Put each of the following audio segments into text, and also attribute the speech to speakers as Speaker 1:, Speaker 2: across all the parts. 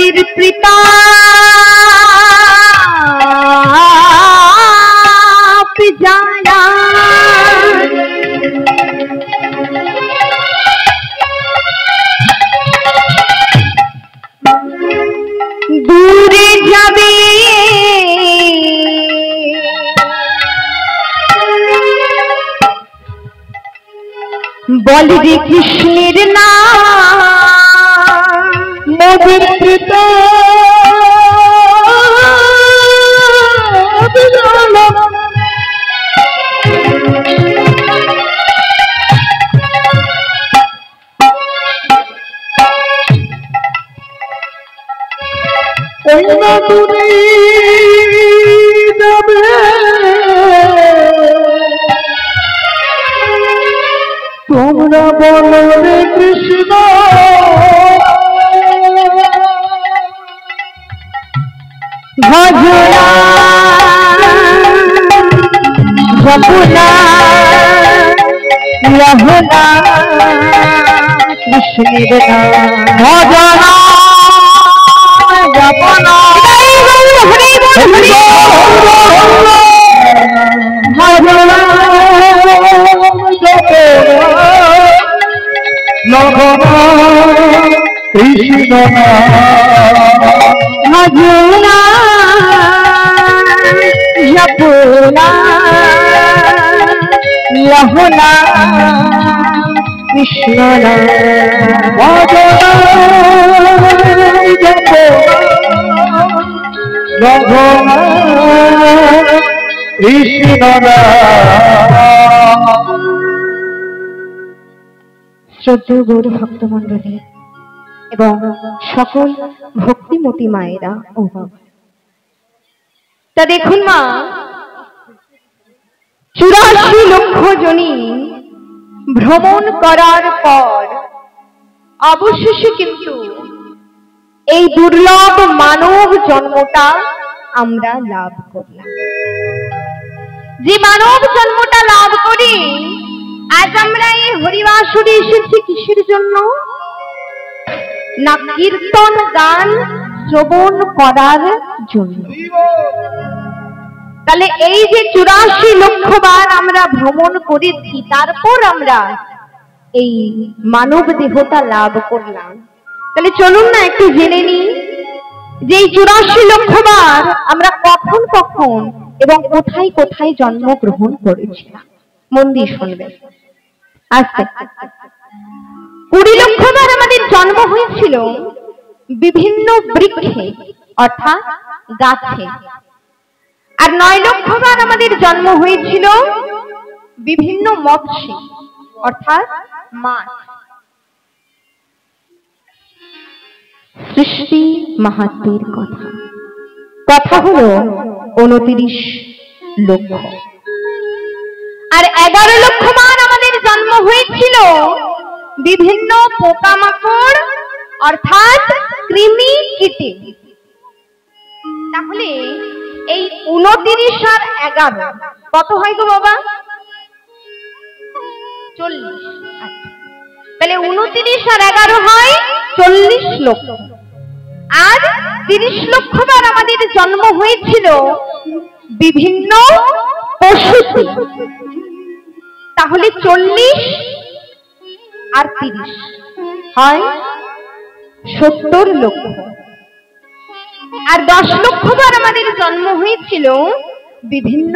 Speaker 1: ভগবানের প্রীতা যারা দূরে যাবে বলবে কৃষ্ণের নাম মোদের পিতা দূরে যাবে তোমরা বলো রে কৃষ্ণ ভজনা জপনা লহনা কৃষ্ণের নাম ভজনা জপনা কৃষ্ণ ভজনা জপনা লহনা কৃষ্ণ ভজনা জপনা কৃষ্ণ শ্রদ্ধেয় গৌর ভক্তমণ্ডলী এবং সকল ভক্তিমতী মায়েরা ও তা দেখুন মা 84 লক্ষ জনী ভ্রমণ করার পর অবশেষে কিন্তু এই দুর্লভ মানব জন্মটা আমরা লাভ করলাম। যে মানব জন্মটা লাভ করি আজ আমরা এই হরিবাসরে এসেছি কিসের জন্য? না কীর্তন গান শ্রবণ করার জন্য। তাহলে এই যে 84 লক্ষ বার আমরা ভ্রমণ করেছি তারপর আমরা এই মানব দেহটা লাভ করলাম। তাহলে চলুন না একটু জেনে নিই যে এই 84 লক্ষ বার আমরা কখন কখন এবং কোথায় কোথায় জন্মগ্রহণ করেছিলাম। মন দিয়ে শুনবেন। আস্তে 20 লক্ষ বার আমাদের জন্ম হয়েছিল বিভিন্ন বৃক্ষে অর্থাৎ গাছে, আর 9 লক্ষ বার আমাদের জন্ম হয়েছিল বিভিন্ন মৎস্যে অর্থাৎ মাছ। সৃষ্টি মাহাত্ম্যের কথা হলো 29 লক্ষ, আর 11 লক্ষ বার আমাদের জন্ম হয়েছিল বিভিন্ন পোকামাকড় অর্থাৎ কৃমি কীটে। তাহলে এই 29 আর 11 কত হয় গো বাবা? 40। তাহলে 29 আর 11 হয় 40 লক্ষ, আর 30 লক্ষ বার আমাদের জন্ম হয়েছিল বিভিন্ন পশুতে। তাহলে 40 আর 30 হয় 70 লক্ষ, আর 10 লক্ষ বার আমাদের জন্ম হয়েছিল বিভিন্ন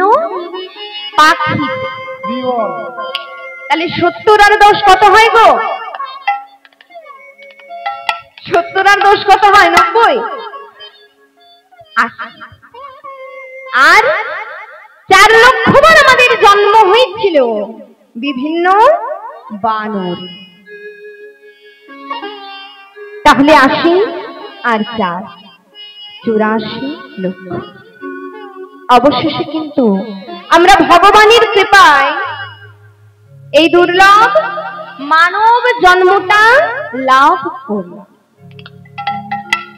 Speaker 1: পাখিতে। তাহলে 70 আর 10 কত হয় গো? 70 আর 10 কত হয়? 90। আর 4 লক্ষ বার আমাদের জন্ম হয়েছিল বিভিন্ন বানর। তাহলে 80 আর 4 84 লক্ষ। অবশেষে কিন্তু আমরা ভগবানের কৃপায় এই দুর্লভ মানব জন্মটা লাভ করলাম।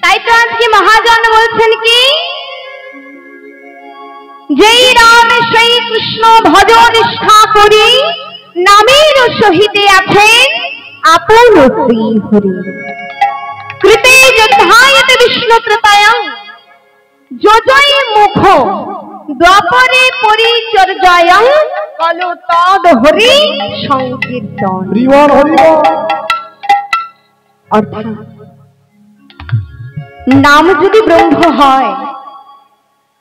Speaker 1: তাই তো আজকে মহাজন বলছেন কি, যেই রাম সেই কৃষ্ণ ভজ নিষ্ঠা করি, নামের সহিতে আছেন আপন শ্রী হরি। কৃতে যোদ্ধায়তে বিষ্ণু কৃপায়াং যোজয় মুখ দ্বাপরে পরিচর্যায়াং কলো তদ হরি সংকীর্তন। অর্থাৎ নাম যদি ব্রহ্ম হয়,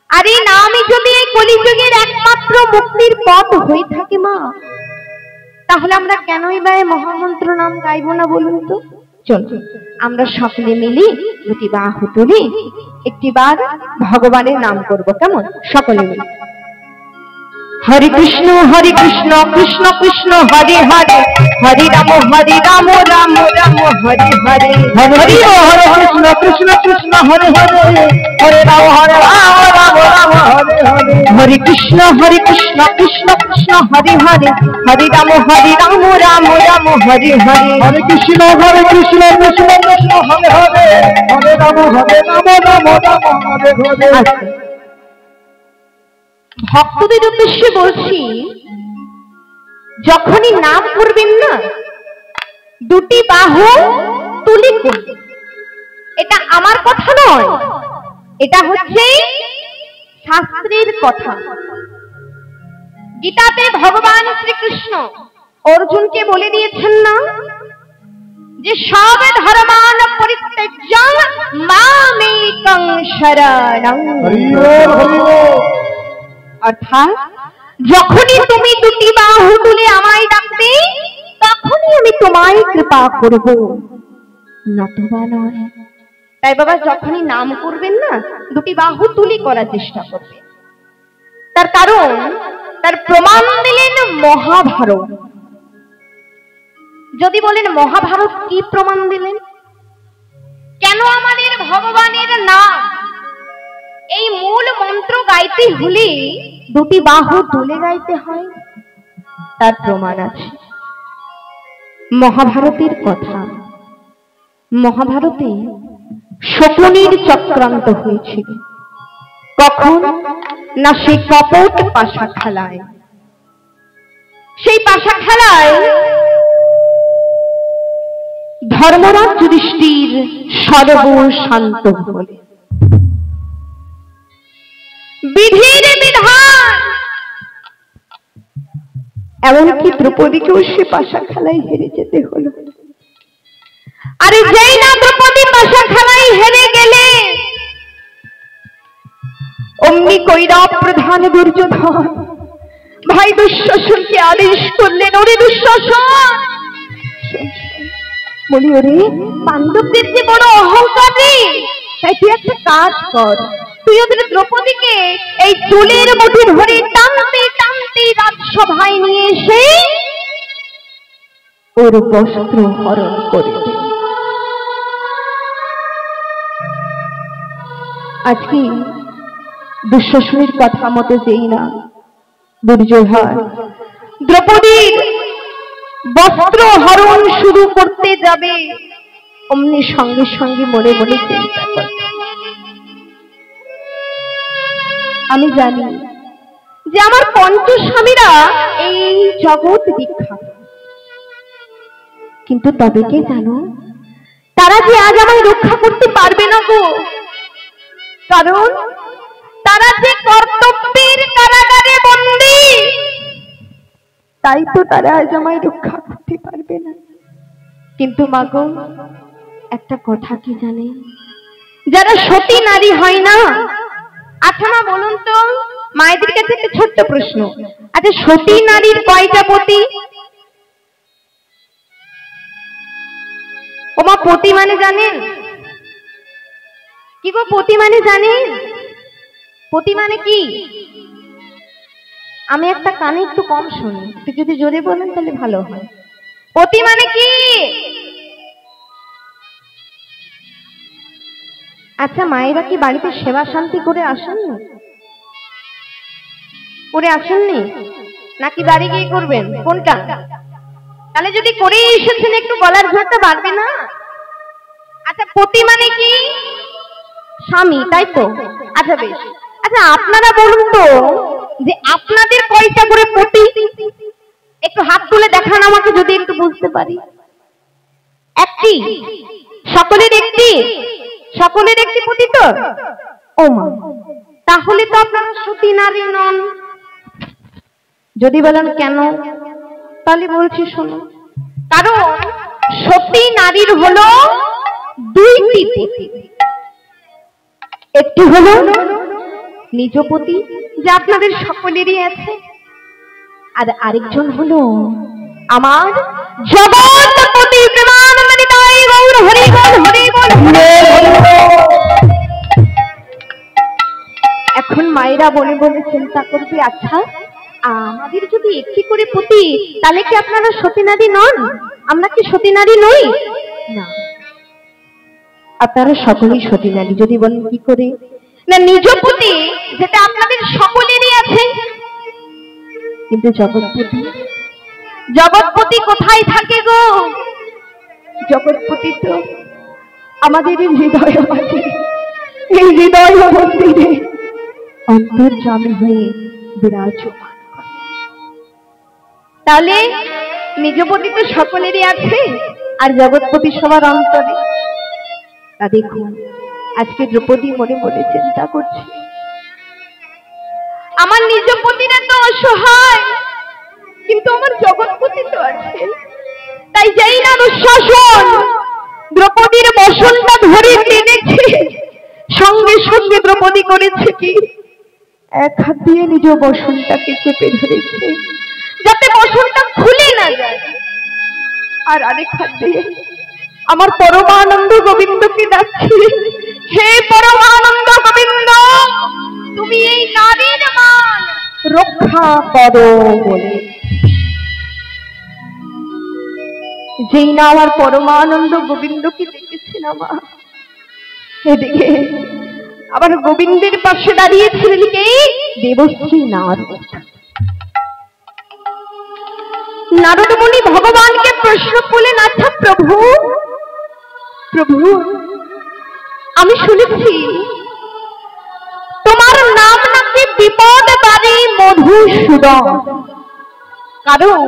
Speaker 1: আর এই নামই যদি এই কলিযুগের একমাত্র মুক্তির পথ হয়ে থাকে মা, তাহলে আমরা কেনই বা মহামন্ত্র নাম গাইব না বলুন তো? চলুন আমরা সকলে মিলি দুটি বাহু তুলি একটিবার ভগবানের নাম করব, কেমন? সকলে মিলে হরে কৃষ্ণ কৃষ্ণ কৃষ্ণ হরে হরে, হরে রাম রাম রাম হরে হরে, হরে হরে কৃষ্ণ কৃষ্ণ কৃষ্ণ হরে হরে, হরে রাম রাম রাম হরে হরে, হরে কৃষ্ণ কৃষ্ণ কৃষ্ণ হরে হরে, হরে রাম রাম রাম হরে হরে, হরে কৃষ্ণ কৃষ্ণ কৃষ্ণ হরে হরে, হরে রাম রাম রাম হরে হরে। ভক্তদের উদ্দেশ্যে বলছি, যখনই নাম করবেন না দুটি বাহু তুলে করবেন। এটা আমার কথা নয়, এটা হচ্ছে শাস্ত্রের কথা। গীতাতে ভগবান শ্রীকৃষ্ণ অর্জুনকে বলে দিয়েছেন না যে সব ধর্মান পরিত্যাজ্য মামেকং শরণং। অর্থাৎ যখনই তুমি দুটি বাহু তুলে আমায় ডাকবে, তখনই আমি তোমায় কৃপা করব, নতুবা নয়। তাই বাবা যখনই নাম করবেন না দুটি বাহু তুলে করার চেষ্টা করবে। তার কারণ, তার প্রমাণ দিলেন মহাভারত। যদি বলেন মহাভারত কি প্রমাণ দিলেন? কেন আমাদের ভগবানের নাম এই মূল মন্ত্র গাইতে হলে দুটি বাহু তুলে গাইতে হয়, তার প্রমাণ আছে মহাভারতের কথা। মহাভারতে শকুনির চক্রান্ত হয়েছিল। কখন না সেই কপট পাশা খেলায়। সেই পাশা খেলায় ধর্মরাজ যুধিষ্ঠির সর্বশান্ত হলেন। বিধির বিধান, এমনকি দ্রৌপদীকেও সে পাশা খেলায় হেরে যেতে হলো। আরে যেই না দ্রৌপদী পাশা খেলায় হেরে গেলে, অমনি কৈরব প্রধান দুর্যোধন ভাই দুঃশাসনকে আদেশ করলেন, ওরে দুঃশাসন, বলি ওরে পাণ্ডবদের যে বড় অহংকার রে, তাই তুই একটা কাজ কর, তুই ওদের দ্রৌপদীকে এই চুলের মুঠি ধরে টানতে টানতে রাজসভায় নিয়ে এসে ওর বস্ত্র হরণ করে দে। আজকে দুঃশাসনের কথা মতো যেই না দুর্যোধন দ্রৌপদীর বস্ত্র হরণ শুরু করতে যাবে, অমনি সঙ্গে সঙ্গে মনে মনে চিন্তা করবে, আমি জানি যে আমার পঞ্চস্বামীরা এই জগৎ বিখ্যাত, কিন্তু তবে কে জানো তারা যে আজ আমায় রক্ষা করতে পারবে না গো, কারণ তারা যে কর্তব্যের কারাগারে বন্দী, তাই তো তারা আজ আমায় রক্ষা করতে পারবে না। কিন্তু মা গো, একটা কথা কি জানে, যারা সতী নারী হয় না, আচ্ছা মা বলুন তো, মায়েদের কাছে একটা ছোট্ট প্রশ্ন, আচ্ছা সতী নারীর কয়টা পতি? ও মা পতি মানে জানেন কি গো? পতি মানে জানেন? পতি মানে কি? আমি একটা কানে একটু কম শুনি, একটু যদি জোরে বলেন তাহলে ভালো হয়। পতি মানে কি? আচ্ছা মায়েরা কি বাড়িতে সেবা শান্তি করে আসেননি? করে আসেননি নাকি বাড়ি গিয়ে করবেন? কোনটা? তাহলে যদি করে এসেছেন একটু গলার ঝড়টা বাড়বে না? আচ্ছা পতি মানে কি? স্বামী, তাই তো? আচ্ছা বেশ, আচ্ছা আপনারা বলুন তো যে আপনাদের কয়টা করে পতি? একটু হাত তুলে দেখান আমাকে, যদি একটু বুঝতে পারি। একটি? সকলের একটি পতি তো? ও মা, তাহলে তো আপনারা সতী নারী নন। যদি বলেন কেন, তাহলে বলছি শোনো। কারণ সতী নারীর হলো দুইটি পতি। একটি হলো নিজ পতি, যা আপনাদের সকলেরই আছে, আর আরেকজন হলো আমার জগৎপতি। প্রেমানন্দে তাই গৌর হরি বল, হরি বল। এখন মায়েরা বলে বলে চিন্তা করবে, আচ্ছা আমাদের যদি একটি করে পতি, তাহলে কি আপনারা সতী নারী নন? আমরা কি সতী নারী নই? না, আপনারা সকলেই সতী নারী। যদি বলেন কি করে, না নিজ পতি যেটা আপনাদের সকলেরই আছে, কিন্তু জগৎপতি কোথায় থাকে গো? জগৎপতি তো আমাদের হৃদয় মাঝে, এই হৃদয় মন্দিরে অন্তর্যামী হয়ে বিরাজমান। তাহলে নিজপতি তো সকলেরই আছে, আর জগৎপতি সবার অন্তরে। তা দেখুন, আজকে দ্রৌপদী মনে মনে চিন্তা করছে, আমার নিজপতিরা তো অসহায়, কিন্তু আমার জগৎপতি তো আছে। তাই যেই না দুঃশাসন দ্রৌপদীর বসনটা ধরে টেনেছে, সঙ্গে সঙ্গে দ্রৌপদী করেছে কি, এক হাত দিয়ে নিজ বসনটাকে চেপে ধরেছে, যাতে বসনটা খুলে না যায়, আর আরেক হাত দিয়ে আমার পরমানন্দ গোবিন্দকে ডাকছে, হে পরমানন্দ গোবিন্দ, তুমি এই নারীর মান রক্ষা করো বলে। যেই না আমার পরমানন্দ গোবিন্দকে দেখেছি না মা, এদিকে আবার গোবিন্দের পাশে দাঁড়িয়েছিলেন কে? দেবশ্রী নারদ। নারদ মুনি ভগবানকে প্রশ্ন করলেন, আচ্ছা প্রভু, আমি শুনেছি তোমার নাম নাকি বিপদবারী মধুসূদন, কারণ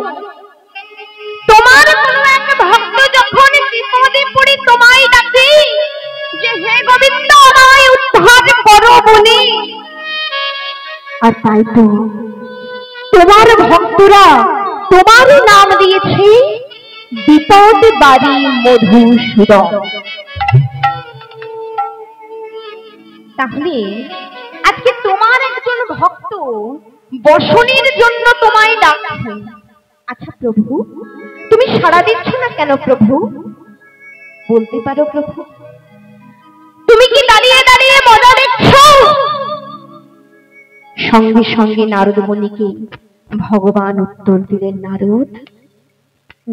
Speaker 1: তোমার কোন এক ভক্ত যখন বিপদে পড়ে তোমায় ডাকে যে হে গোবিন্দ আমায় উদ্ধার করো বলে, আর তাই তো তোমার ভক্তরা তোমার নাম দিয়েছে বিপদবারী মধুসূদন। তাহলে আজকে তোমার একজন ভক্ত বসনের জন্য তোমায় ডাকছে। আচ্ছা প্রভু, তুমি সাড়া দিচ্ছ না কেন প্রভু? বলতে পারো প্রভু, তুমি কি দাঁড়িয়ে দাঁড়িয়ে মজা দেখছ? সঙ্গে সঙ্গে নারদ মুনিকে ভগবান উত্তর দিলেন,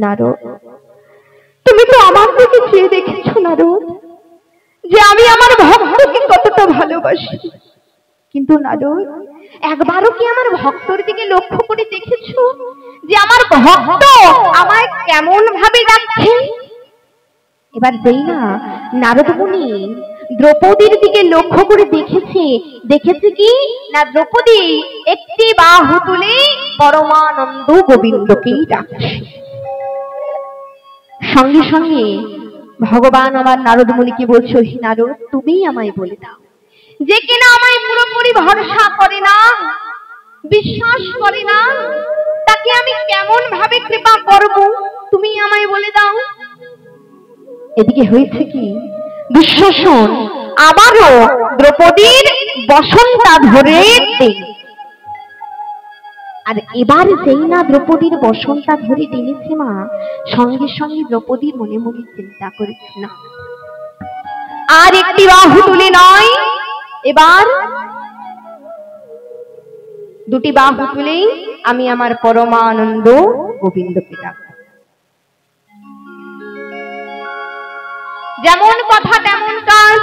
Speaker 1: নারদ, তুমি তো আমার দিকে চেয়ে দেখেছ নারদ, যে আমি আমার ভক্তকে কতটা ভালোবাসি, কিন্তু নারদ একবারও কি আমার ভক্তর দিকে লক্ষ্য করে দেখেছ যে আমার ভক্ত আমায় কেমন ভাবে ডাকছে? এবার যেই না নারদ মুনি দ্রৌপদীর দিকে লক্ষ্য করে দেখেছে কি না, দ্রৌপদী একটি বাহু তুলে পরমানন্দ গোবিন্দকেই ডাকছে। সঙ্গে সঙ্গে ভগবান আমার নারদ মুনিকে বলছে, হে নারদ, তুমি আমায় বলে দাও, যে কিনা আমায় পুরোপুরি ভরসা করে না, বিশ্বাস করে না, তাকে আমি কেমন ভাবে কৃপা করব, তুমি আমায় বলে দাও। এদিকে হয়েছে কি, দুঃশাসন আবারও দ্রৌপদীর বসনটা ধরে দিল, আর এবার যেই না দ্রৌপদীর বসনটা ধরে টেনেছে মা, সঙ্গে সঙ্গে দ্রৌপদী মনে মনে চিন্তা করেছে, না আর একটি বাহু তুলে নয়, এবার দুটি বাহু তুলেই আমি আমার পরমানন্দ গোবিন্দকে ডাকব। যেমন কথা তেমন কাজ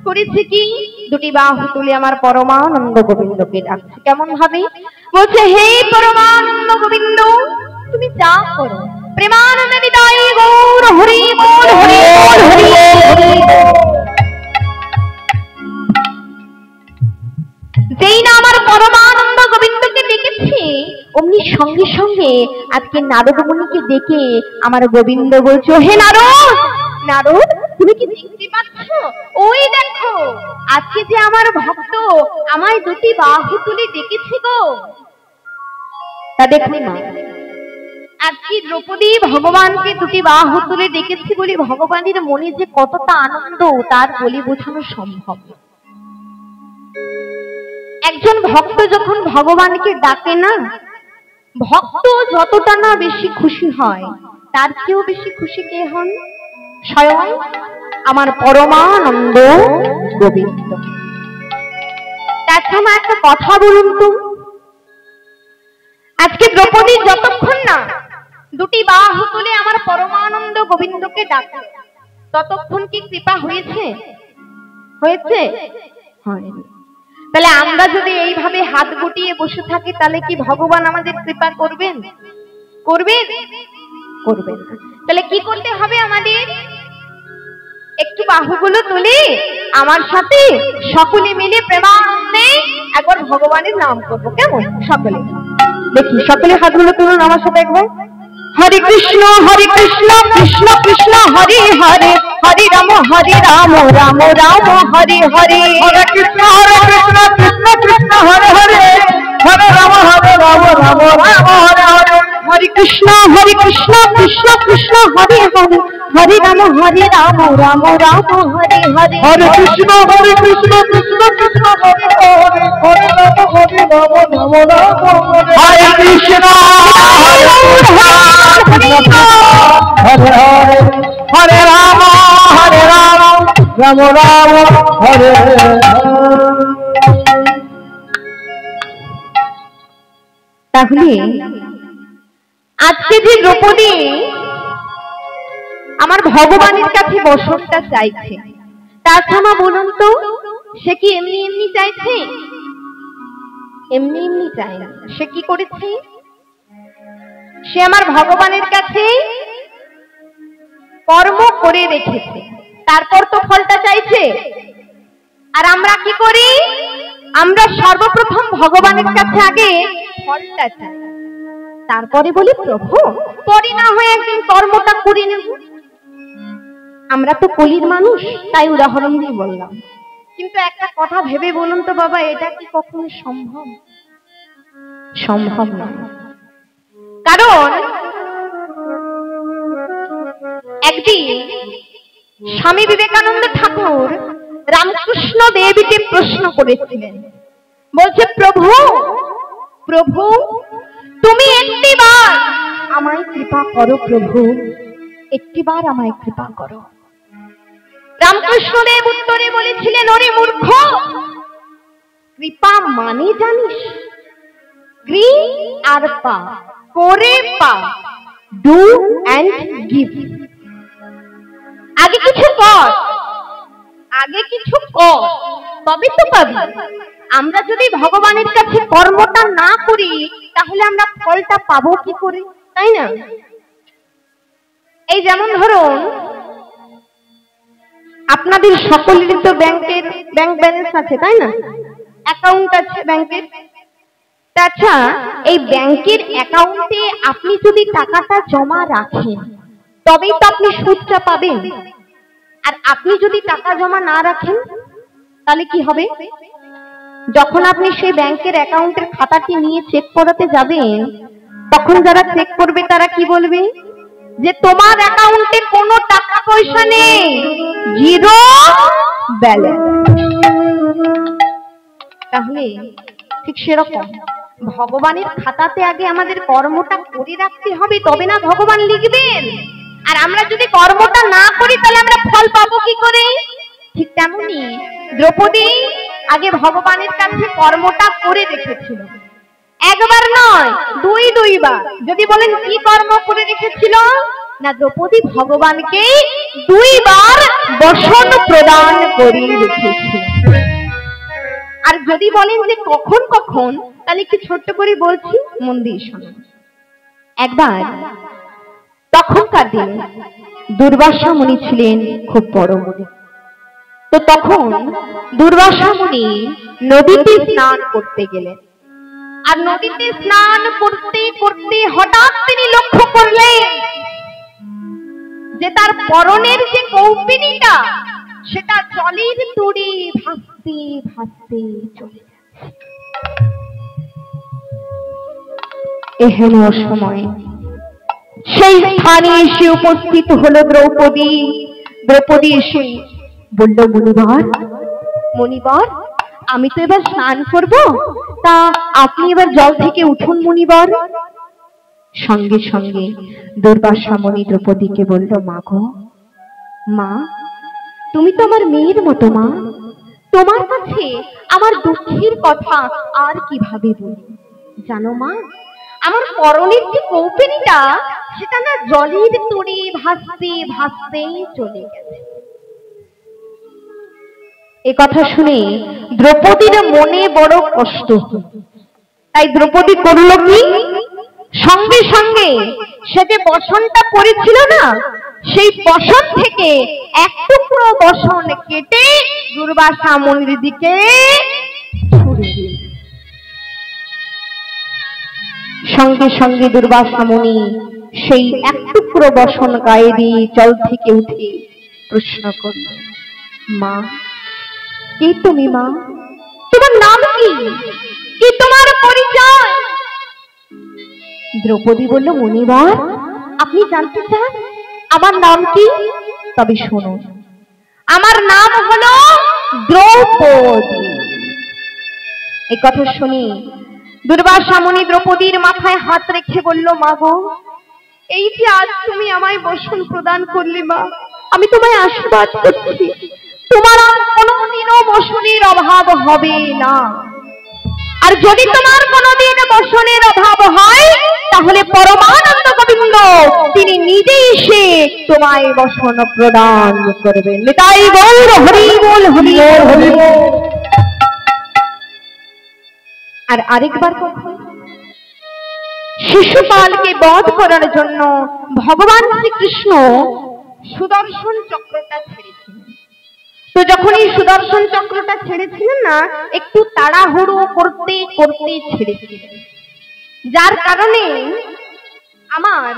Speaker 1: করেছে কি, দুটি বাহু তুলে আমার পরমানন্দ গোবিন্দকে ডাকছে। কেমন ভাবে বলছে, হে পরমানন্দ গোবিন্দ, তুমি যা করো, প্রেমানন্দে নিতাই গৌর হরি বল, হরি বল, হরি বল। যেই না আমার পরমানন্দ গোবিন্দকে ডেকেছে, অমনি সঙ্গে সঙ্গে আজকে নারদ মুনিকে ডেকে আমার গোবিন্দ বলছো, হে নারদ, তুমি কি দেখতে পাচ্ছ? ওই দেখো, আজকে যে আমার ভক্ত আমায় দুটি বাহু তুলে ডেকেছে গো। তা দেখুন না, আজকে দ্রৌপদী ভগবানকে দুটি বাহু তুলে ডেকেছে বলে ভগবানের মনে যে কতটা আনন্দ তার বলে বোঝানো সম্ভব। একজন ভক্ত যখন ভগবানকে ডাকে না, ভক্ত যতটা না বেশি খুশি হয়, তার চেয়েও বেশি খুশি কে হন? স্বয়ং আমার পরমানন্দ গোবিন্দ। তাছাড়া একটা কথা বলুন তো, আজকে দ্রৌপদী যতক্ষণ না দুটি বাহু তুলে আমার পরমানন্দ গোবিন্দকে ডাকে, ততক্ষণ কি কৃপা হয়েছে? হয়েছে? হয়নি। তাহলে আমরা যদি এইভাবে হাত গুটিয়ে বসে থাকি, তাহলে কি ভগবান আমাদের কৃপা করবেন? করবেন? করবেন না। তাহলে কি করতে হবে আমাদের? একটু বাহুগুলো তুলে আমার সাথে সকলে মিলে প্রেমানন্দে একবার ভগবানের নাম করবো, কেমন? সকলে দেখি, সকলে হাতগুলো তুলুন আমার সাথে একবার। হরে কৃষ্ণ কৃষ্ণ কৃষ্ণ হরে হরে, হরে রাম রাম রাম হরে হরে, হরে কৃষ্ণ কৃষ্ণ কৃষ্ণ হরে হরে, হরে রাম রাম রাম হরে হরে, হরে কৃষ্ণ কৃষ্ণ কৃষ্ণ হরে হরে, হরে রাম রাম রাম হরে হরে, হরে কৃষ্ণ কৃষ্ণ কৃষ্ণ হরে হরে, হরে রাম রাম রাম হরে, হরে কৃষ্ণ হরে হরে, হরে রাম রাম রাম হরে হরে। তাহলে আজকে যে দ্রৌপদী আমার ভগবানের কাছে বসনটা চাইছে, তাছাড়া বলুন তো, সে কি এমনি এমনি চাইছে? এমনি এমনি চায় না। সে কি করেছে? সে আমার ভগবানের কাছে কর্ম করে রেখেছে, তারপর তো ফলটা চাইছে। আর আমরা কি করি? আমরা সর্বপ্রথম ভগবানের কাছে আগে ফলটা চাই, তারপরে বলি প্রভু পরে না হয় একদিন কর্মটা করে নেব। আমরা তো কলির মানুষ, তাই উদাহরণ দিয়ে বললাম। কিন্তু একটা কথা ভেবে বলুন তো বাবা, এটা কি কখনো সম্ভব? সম্ভব না। কারণ একদিন স্বামী বিবেকানন্দ ঠাকুর রামকৃষ্ণ দেবীকে প্রশ্ন করেছিলেন, বলছে প্রভু প্রভু তুমি একটিবার আমায় কৃপা করো, প্রভু একটিবার আমায় কৃপা করো। রামকৃষ্ণ দেব উত্তরে বলেছিলেন, ওরে মূর্খ, কৃপা মানে জানিস? গ্রি আর পা, করে পা, ডু অ্যান্ড গিভ। আগে কিছু কর, আগে কিছু কর, তবে তো পাবি। আমরা যদি ভগবানের কাছে কর্মটা না করি, তাহলে আমরা ফলটা পাবো কি করে? তাই না? এই যেমন ধরুন, আপনাদের সকলেরই তো ব্যাংক ব্যালেন্স আছে, তাই না? অ্যাকাউন্ট আছে ব্যাংকের। আচ্ছা, এই ব্যাংকের অ্যাকাউন্টে আপনি যদি টাকাটা জমা রাখেন, তবেই তো আপনি সুদটা পাবেন। আর আপনি যদি টাকা জমা না রাখেন, তাহলে কি হবে? যখন আপনি সেই ব্যাংকের অ্যাকাউন্টের খাতাটি নিয়ে চেক করাতে যাবেন, তখন যারা চেক করবে তারা কি বলবে? যে তোমার অ্যাকাউন্টে কোনো টাকা পয়সা নেই, জিরো ব্যালেন্স। তাহলে ঠিক সেরকম ভগবানের খাতাতে আগে আমাদের কর্মটা করে রাখতে হবে, তবে না ভগবান লিখবেন। আর আমরা যদি কর্মটা না করি, তাহলে আমরা ফল পাবো কি করে? ঠিক তেমনি দ্রৌপদী আগে ভগবানের কাছে কর্মটা করে রেখেছিল, একবার নয় দুইবার। যদি বলেন কি কর্ম করে রেখেছিল? না, দ্রৌপদী ভগবানকে দুইবার বসন প্রদান করে রেখেছিল। আর যদি বলেন যে কখন কখন, তাহলে একটু ছোট্ট করে বলছি, মন দিয়ে শুনুন। একবার তখনকার দিনে দুর্বাসা মুনি ছিলেন খুব বড় মুনি। তো তখন দুর্বাসা মুনি নদীতে স্নান করতে গেলেন। আর নদীতে স্নান করতে করতে হঠাৎ তিনি লক্ষ্য করলেন যে যে তার পরনের যে কৌপিনীটা সেটা জলের তরে ভাসতে ভাসতে চলে যাচ্ছে। এহেন সময় সেই স্থানে এসে উপস্থিত হলো দ্রৌপদী। দ্রৌপদী এসে বলল, মুনিবর মুনিবর, আমি তো এবার স্নান করব, তা আপনি এবার জল থেকে উঠুন মুনিবর। সঙ্গে সঙ্গে দুর্বাসা মুনি দ্রৌপদীকে বলল, মা গো মা, তুমি তো আমার মেয়ের মতো মা, তোমার কাছে আমার দুঃখের কথা আর কিভাবে বলি জানো মা, আমার পরনের যে কৌপিনীটা সেটা না জলের তরে ভাসতে ভাসতে চলে গেছে। এ কথা শুনে দ্রৌপদীর মনে বড় কষ্ট হল। তাই দ্রৌপদী করল কি, সঙ্গে সঙ্গে সে যে বসনটা পড়েছিল না, সেই বসন থেকে এক টুকরো বসন কেটে দুর্বাসা মুনির দিকে ছুড়ে দিল। সঙ্গে সঙ্গে দুর্বাসা মুনি সেই এক টুকরো বসন গায়ে দিয়ে জল থেকে উঠে প্রশ্ন করল, মা কে তুমি মা, তোমার নাম কি, কি তোমার পরিচয়? দ্রৌপদী বলল, মুনিবর আপনি জানতে চান আমার নাম কি? তবে শুনুন, আমার নাম হলো দ্রৌপদী। এই কথা শুনি দুর্বাসা মুনি দ্রৌপদীর মাথায় হাত রেখে বলল, মা গো, এই যে আজ তুমি আমায় বসন প্রদান করলে মা, আমি তোমায় আশীর্বাদ করছি, তোমার আর কোনোদিনও বসনের অভাব হবে না। আর যদি তোমার কোনোদিন বসনের অভাব হয় তাহলে পরমানন্দ গোবিন্দ তিনি নিজে এসে তোমায় বসন প্রদান করবেন। তাই গৌর হরি বল, হরি বল, হরি বল। আর আরেকবার কখন শিশুপালকে বধ করার জন্য ভগবান শ্রীকৃষ্ণ সুদর্শন চক্রটা ছেড়েছিলেন। তো যখন এই সুদর্শন চক্রটা ছেড়েছিলেন না, একটু তাড়াহুড়ো করতে করতে ছেড়েছিলেন, যার কারণে আমার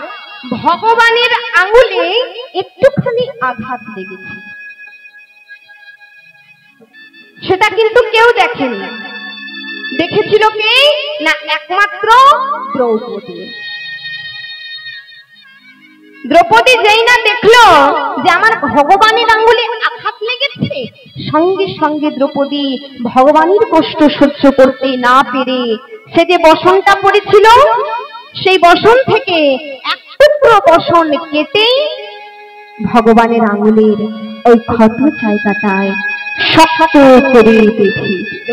Speaker 1: ভগবানের আঙ্গুলে একটুখানি আঘাত লেগেছে। সেটা কিন্তু কেউ দেখেনি। দেখেছিল কে না, একমাত্র দ্রৌপদী। দ্রৌপদী যেই না দেখলো যে আমার ভগবানের আঙ্গুলে আঘাত লেগেছে, সঙ্গে সঙ্গে দ্রৌপদী ভগবানের কষ্ট সহ্য করতে না পেরে সে যে বসনটা পড়েছিল সেই বসন থেকে এক টুকরো বসন কেটে ভগবানের আঙ্গুলের ওই ক্ষত জায়গাটায় শক্ত করে বেঁধেছিল।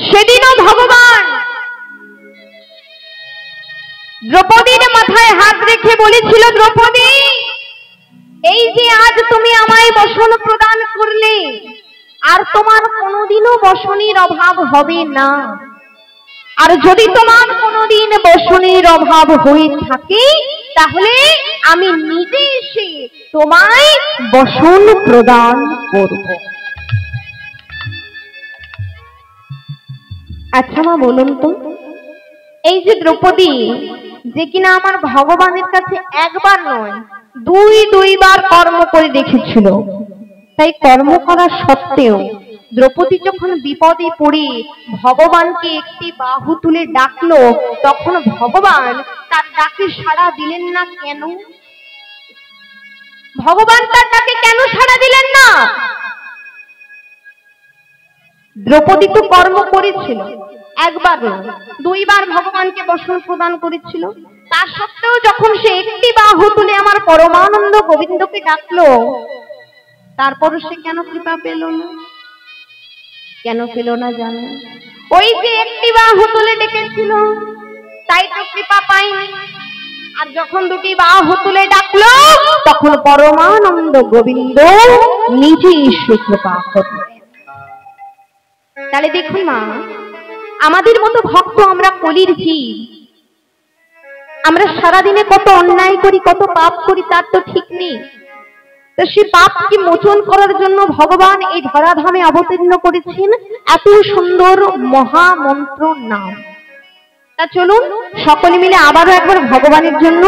Speaker 1: সেদিনও ভগবান দ্রৌপদীর মাথায় হাত রেখে বলেছিল, দ্রৌপদী, এই যে আজ তুমি আমায় বসন প্রদান করলে, আর তোমার কোনোদিনও বসনের অভাব হবে না। আর যদি তোমার কোনোদিন বসনের অভাব হয়ে থাকে তাহলে আমি নিজে এসে তোমায় বসন প্রদান করব। আচ্ছা মা বলুন তো, এই যে দ্রৌপদী যে কিনা আমার ভগবানের কাছে একবার নয় দুইবার কর্ম করে দেখেছিল, তাই কর্ম করা সত্ত্বেও দ্রৌপদী যখন বিপদে পড়ে ভগবানকে একটি বাহু তুলে ডাকলো, তখন ভগবান তার ডাকে সাড়া দিলেন না কেন? ভগবান তার ডাকে কেন সাড়া দিলেন না? দ্রৌপদী তো কর্ম করেছিল, একবার নয় দুইবার ভগবানকে বসন প্রদান করেছিল, তা সত্ত্বেও যখন সে একটি বাহু তুলে আমার পরমানন্দ গোবিন্দকে ডাকলো, তারপর সে কেন কৃপা পেল না? কেন পেল না জানো? ওই যে একটি বাহু তুলে ডেকেছিল তাই তো কৃপা পায়নি। আর যখন দুটি বাহু তুলে ডাকলো তখন পরমানন্দ গোবিন্দ নিজে এসে কৃপা করলেন। তাহলে দেখুন মা, আমাদের মতো ভক্ত আমরা কলির জীব, আমরা সারাদিনে কত অন্যায় করি, কত পাপ করি, তার তো ঠিক নেই। তো সে পাপকে মোচন করার জন্য ভগবান এই ধরাধামে অবতীর্ণ করেছেন এত সুন্দর মহামন্ত্র নাম। তা চলুন সকলে মিলে আবারও একবার ভগবানের জন্য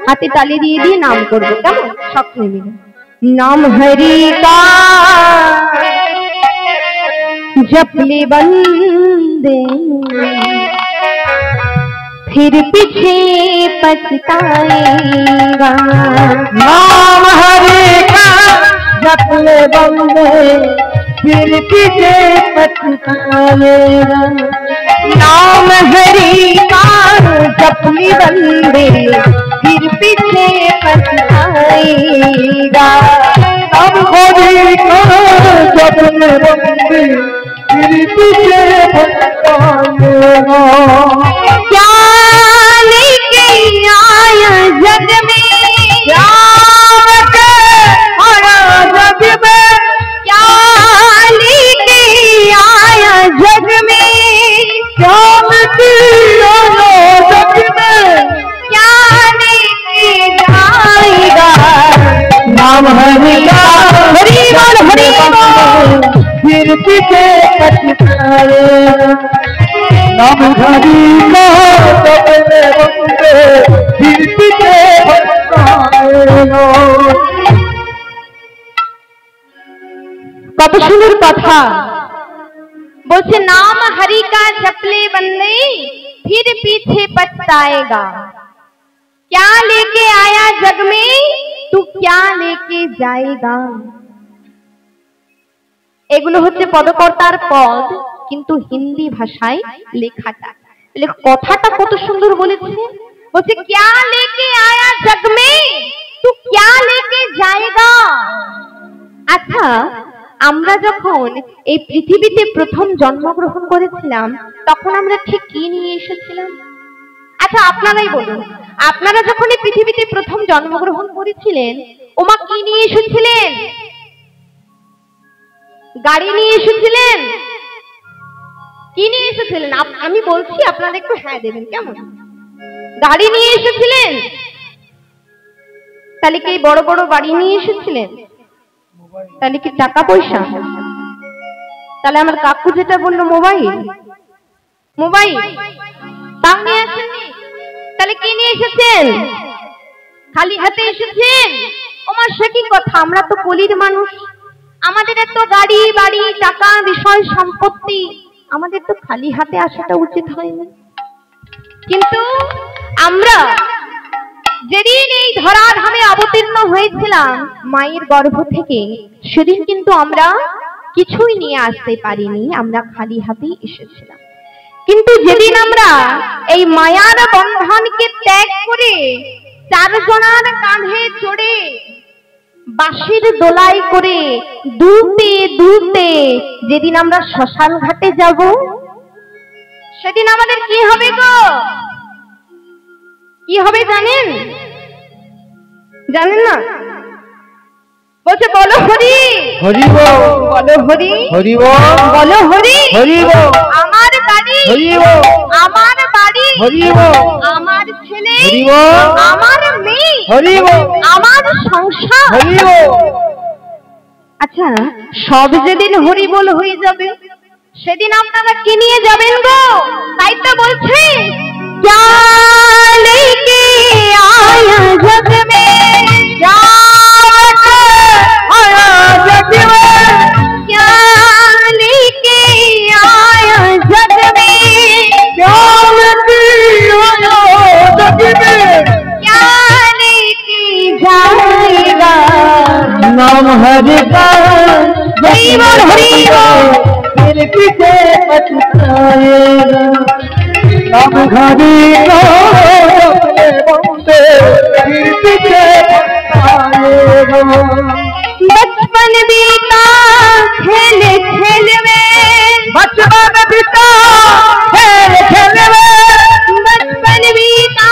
Speaker 1: হাতে তালি দিয়ে দিয়ে নাম করব, কেমন? সকলে মিলে नाम हरि का जप ले बंदे फिर पीछे पछताएगा।
Speaker 2: नाम हरि का जप ले बंदे फिर पीछे पछताएगा।
Speaker 1: नाम हरि का जप ले बंदे फिर पीछे पछताएगा।
Speaker 2: नाम हरि का जप ले बंदे फिर पीछे पछताएगा।
Speaker 1: क्या लेके आया जग में,
Speaker 2: क्या लेके आया जग में,
Speaker 1: क्या लेके आया जग में,
Speaker 2: क्या लेके आया जग में,
Speaker 1: क्या लेके जाएगा।
Speaker 2: नाम हरि का
Speaker 1: हरि बोल हरि बोल
Speaker 2: फिर पीछे पछताएगा। नाम हरि का जप ले बंदे फिर पीछे पछताएगा।
Speaker 1: কত সুন্দর কথা বলছে, नाम हरि का जप ले बंदे फिर पीछे पछताएगा। क्या लेके आया जग में, तू क्या लेके जाएगा। এগুলো হচ্ছে পদকর্তার পদ, কিন্তু হিন্দি ভাষায় লেখাটা, কথাটা কত সুন্দর বলেছে। বলছে क्या लेके आया जग में, तू क्या लेके जाएगा। আচ্ছা, আমরা যখন এই পৃথিবীতে প্রথম জন্মগ্রহণ করেছিলাম তখন আমরা ঠিক কি নিয়ে এসেছিলাম? আচ্ছা আপনারাই বলুন, আপনারা যখন এই পৃথিবীতে প্রথম জন্মগ্রহণ করেছিলেন ওমা কি নিয়ে এসেছিলেন? গাড়ি নিয়ে এসেছিলেন? কি নিয়ে এসেছিলেন? আমি বলছি আপনারা একটু হ্যাঁ দেবেন, কেমন? গাড়ি নিয়ে এসেছিলেন? তাহলে কি বড় বড় বাড়ি নিয়ে এসেছিলেন? তাহলে কি টাকা পয়সা? তাহলে আমার কাকু যেটা বললো মোবাইল, মোবাইল তাও নিয়ে আসেননি? তাহলে কি নিয়ে এসেছেন? খালি হাতে এসেছেন? ওমা সে কি কথা, আমরা তো কলির মানুষ, আমাদের এত গাড়ি বাড়ি টাকা বিষয় সম্পত্তি, আমাদের তো খালি হাতে আসাটা উচিত হয়নি। কিন্তু আমরা যেদিন এই ধরাধামে অবতীর্ণ হয়েছিলাম মায়ের গর্ভ থেকে, সেদিন কিন্তু আমরা কিছুই নিয়ে আসতে পারিনি, আমরা খালি হাতেই এসেছিলাম। কিন্তু যেদিন আমরা এই মায়ার বন্ধনকে ত্যাগ করে চারজনার কাঁধে চড়ে বাঁশির দোলাই করে দুলতে দুলতে যেদিন আমরা শ্মশান ঘাটে যাব, সেদিন আমাদের কি হবে গো? কি হবে জানেন? জানেন না? বলছে বলো হরি
Speaker 2: হরি বল,
Speaker 1: বলো হরি
Speaker 2: হরি বল,
Speaker 1: বলো হরি
Speaker 2: হরি বল,
Speaker 1: আমার গাড়ি
Speaker 2: হরি বল,
Speaker 1: আমার বাড়ি
Speaker 2: হরি বল,
Speaker 1: আমার ছেলে
Speaker 2: হরি বল,
Speaker 1: আমার মেয়ে
Speaker 2: হরি বল,
Speaker 1: আমার সংসার।
Speaker 2: হরি বল।
Speaker 1: আচ্ছা, সব যেদিন হরি বল হয়ে যাবে সেদিন আপনারা কি নিয়ে যাবেন গো? তাই তো বলছে क्या लेके आया जग में, क्या आया जग में, क्या लेके आया जग में,
Speaker 2: क्या लेके आया जग में,
Speaker 1: क्या लेके जाएगा।
Speaker 2: नाम हरि का
Speaker 1: हरि बोल हरि बोल
Speaker 2: फिर पीछे पछताएगा। नाम हरि का जप ले बंदे फिर पीछे पछताएगा।
Speaker 1: बचपन बीता खेल खेल में,
Speaker 2: बचपन बीता खेल खेल में,
Speaker 1: बचपन बीता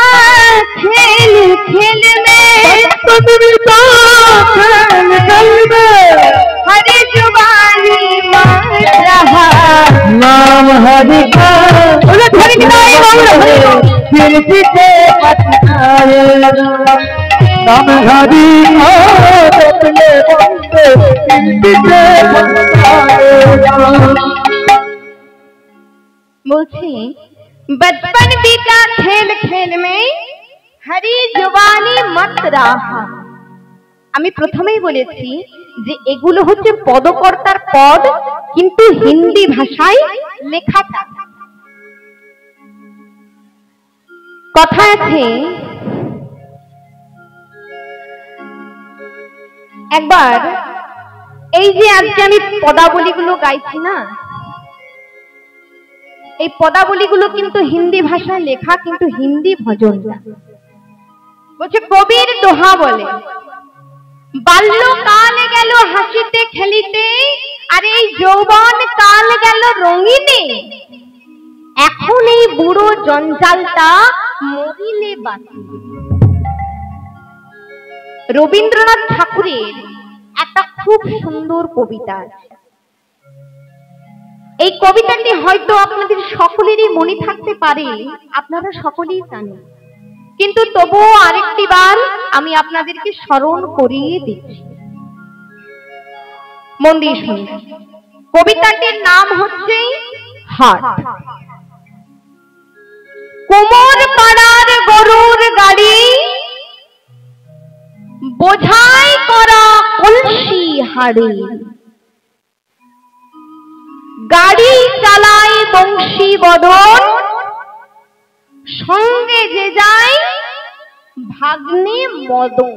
Speaker 1: खेल खेल में,
Speaker 2: बचपन बीता खेल खेल में,
Speaker 1: हर जुबानी मार रहा
Speaker 2: नाम हरि का फिर पीछे पछताएगा। नाम हरि का जप ले बंदे फिर पीछे पछताएगा।
Speaker 1: বলছে बचपन बीता खेल खेल में हरी जवानी मत रहा। আমি প্রথমেই বলেছি যে এগুলো হচ্ছে পদকর্তার পদ, কিন্তু হিন্দি ভাষায় লেখাটা। কথা আছে, একবার এই যে আজকে আমি পদাবলীগুলো গাইছি না, এই পদাবলীগুলো কিন্তু হিন্দি ভাষায় লেখা, কিন্তু হিন্দি ভজন না। বলছে কবির দোহা বলে, বাল্যকাল গেল হাসিতে খেলিতে, আর এই যৌবন কাল গেল রঙিনে, এখন এই বুড়ো জঞ্জালটা মরিলে বাঁচি। রবীন্দ্রনাথ ঠাকুরের একটা খুব সুন্দর কবিতা আছে। এই কবিতাটি হয়তো আপনাদের সকলেরই মনে থাকতে পারে, আপনারা সকলেই জানেন, কিন্তু তবুও আরেকটি বার আমি আপনাদেরকে স্মরণ করিয়ে দিচ্ছি, মন দিয়ে শুনুন। কবিতাটির নাম হচ্ছে হাট। কুমোর পাড়ার গরুর গাড়ি, বোঝাই করা কলসি হাড়ি, গাড়ি চালায় বংশী বদন, সঙ্গে যে যায় ভাগ্নে মদন।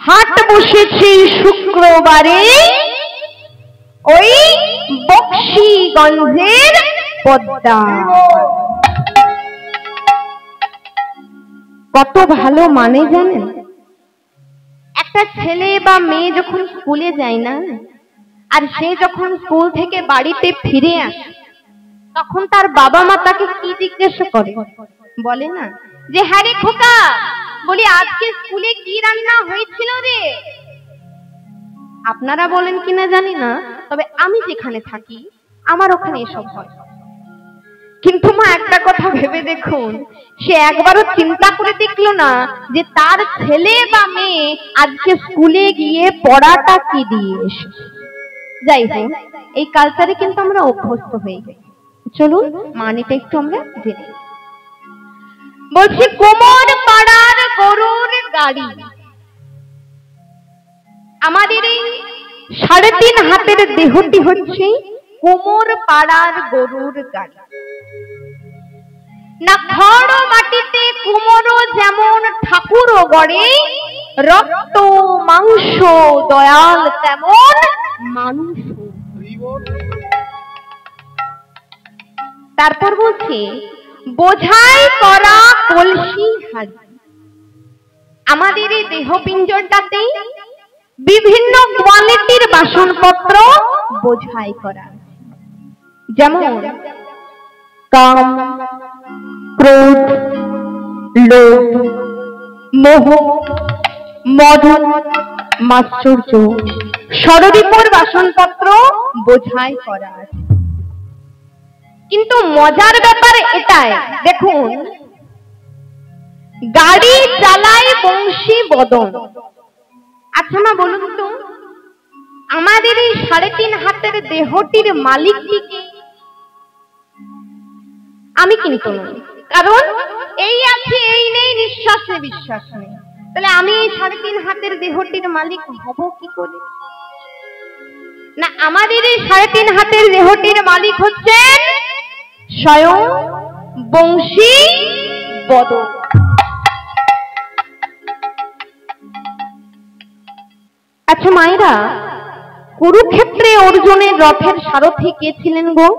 Speaker 1: হাট বসেছে শুক্রবারে, ওই বক্সিগঞ্জের পদ্মা। কত ভালো মানে জানেন? একটা ছেলে বা মেয়ে যখন স্কুলে যায় না, আর সে যখন স্কুল থেকে বাড়িতে ফিরে আসে, তখন তার বাবা মা তাকে কি জিজ্ঞাসা করে? বলে না যে হ্যাঁ রে খোকা, বলি আজকে স্কুলে কি রান্না হয়েছিল রে? আপনারা বলেন কিনা জানি না, তবে আমি যেখানে থাকি আমার ওখানে এসব হয়। কিন্তু মা একটা কথা ভেবে দেখুন, সে একবারও চিন্তা করে দেখলো না যে তার ছেলে বা মেয়ে আজকে স্কুলে গিয়ে পড়াটা কি দিয়ে এসেছে। যাই হোক, এই কালচারে কিন্তু আমরা অভ্যস্ত হয়ে গেছি। চলুন মানেটা একটু আমরা জেনে। বলছি কুমোর পাড়ার গরুর গাড়ি। আমাদের এই 3.5 হাতের দেহটি হচ্ছে কুমোর পাড়ার গরুর গাড়ি। না খড় মাটিতে কুমোরও যেমন ঠাকুরও গড়ে, রক্ত মাংস দয়াল তেমন মানুষ। তারপর বলছে বোঝাই করা কলসি হাড়ি। আমাদের এই দেহপিঞ্জরটাতে বিভিন্ন কোয়ালিটির বাসনপত্র বোঝাই করা, যেমন কাম, ক্রোধ, লোভ, মোহ, মদ, মাৎসর্য, ষড়রিপুর বাসনপত্র বোঝাই করা আছে। কিন্তু মজার ব্যাপার এটাই, দেখুন, গাড়ি চালায় বংশী বদন। আচ্ছা মা বলুন তো, আমাদের এই 3.5 হাতের দেহটির মালিকটি কে? আমি কিন্তু নই, কারণ এই আছে এই নেই, নিঃশ্বাসে বিশ্বাস নেই। তাহলে আমি এই 3.5 হাতের দেহটির মালিক হব কি করে? না, আমাদের এই 3.5 হাতের দেহটির মালিক হচ্ছেন স্বয়ং বংশী বদন। আচ্ছা মায়েরা, কুরুক্ষেত্রে অর্জুনের রথের সারথি কে ছিলেন গো?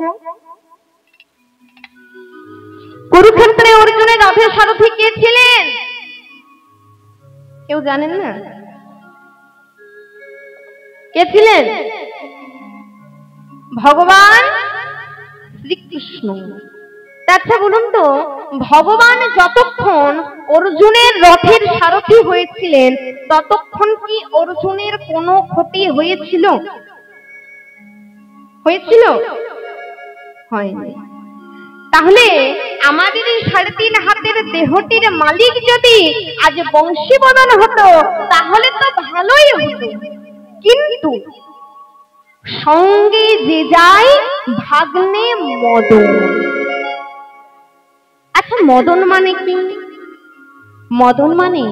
Speaker 1: কুরুক্ষেত্রে অর্জুনের রথের সারথি কে ছিলেন? কেউ জানেন না? কে ছিলেন? ভগবান শ্রীকৃষ্ণ। আচ্ছা বলুন তো, ভগবান যতক্ষণ অর্জুনের রথের সারথি হয়েছিলেন, ততক্ষণ কি অর্জুনের কোনো ক্ষতি হয়েছিল? হয়েছিল? হয়নি। তাহলে আমাদের এই 3.5 হাতের দেহটির মালিক যদি আজ বংশীবদন হতো, তাহলে তো ভালোই হতো। কিন্তু সঙ্গে যে যায় ভাগ্নে মদন। আচ্ছা মদন মানে কি? মদন মানে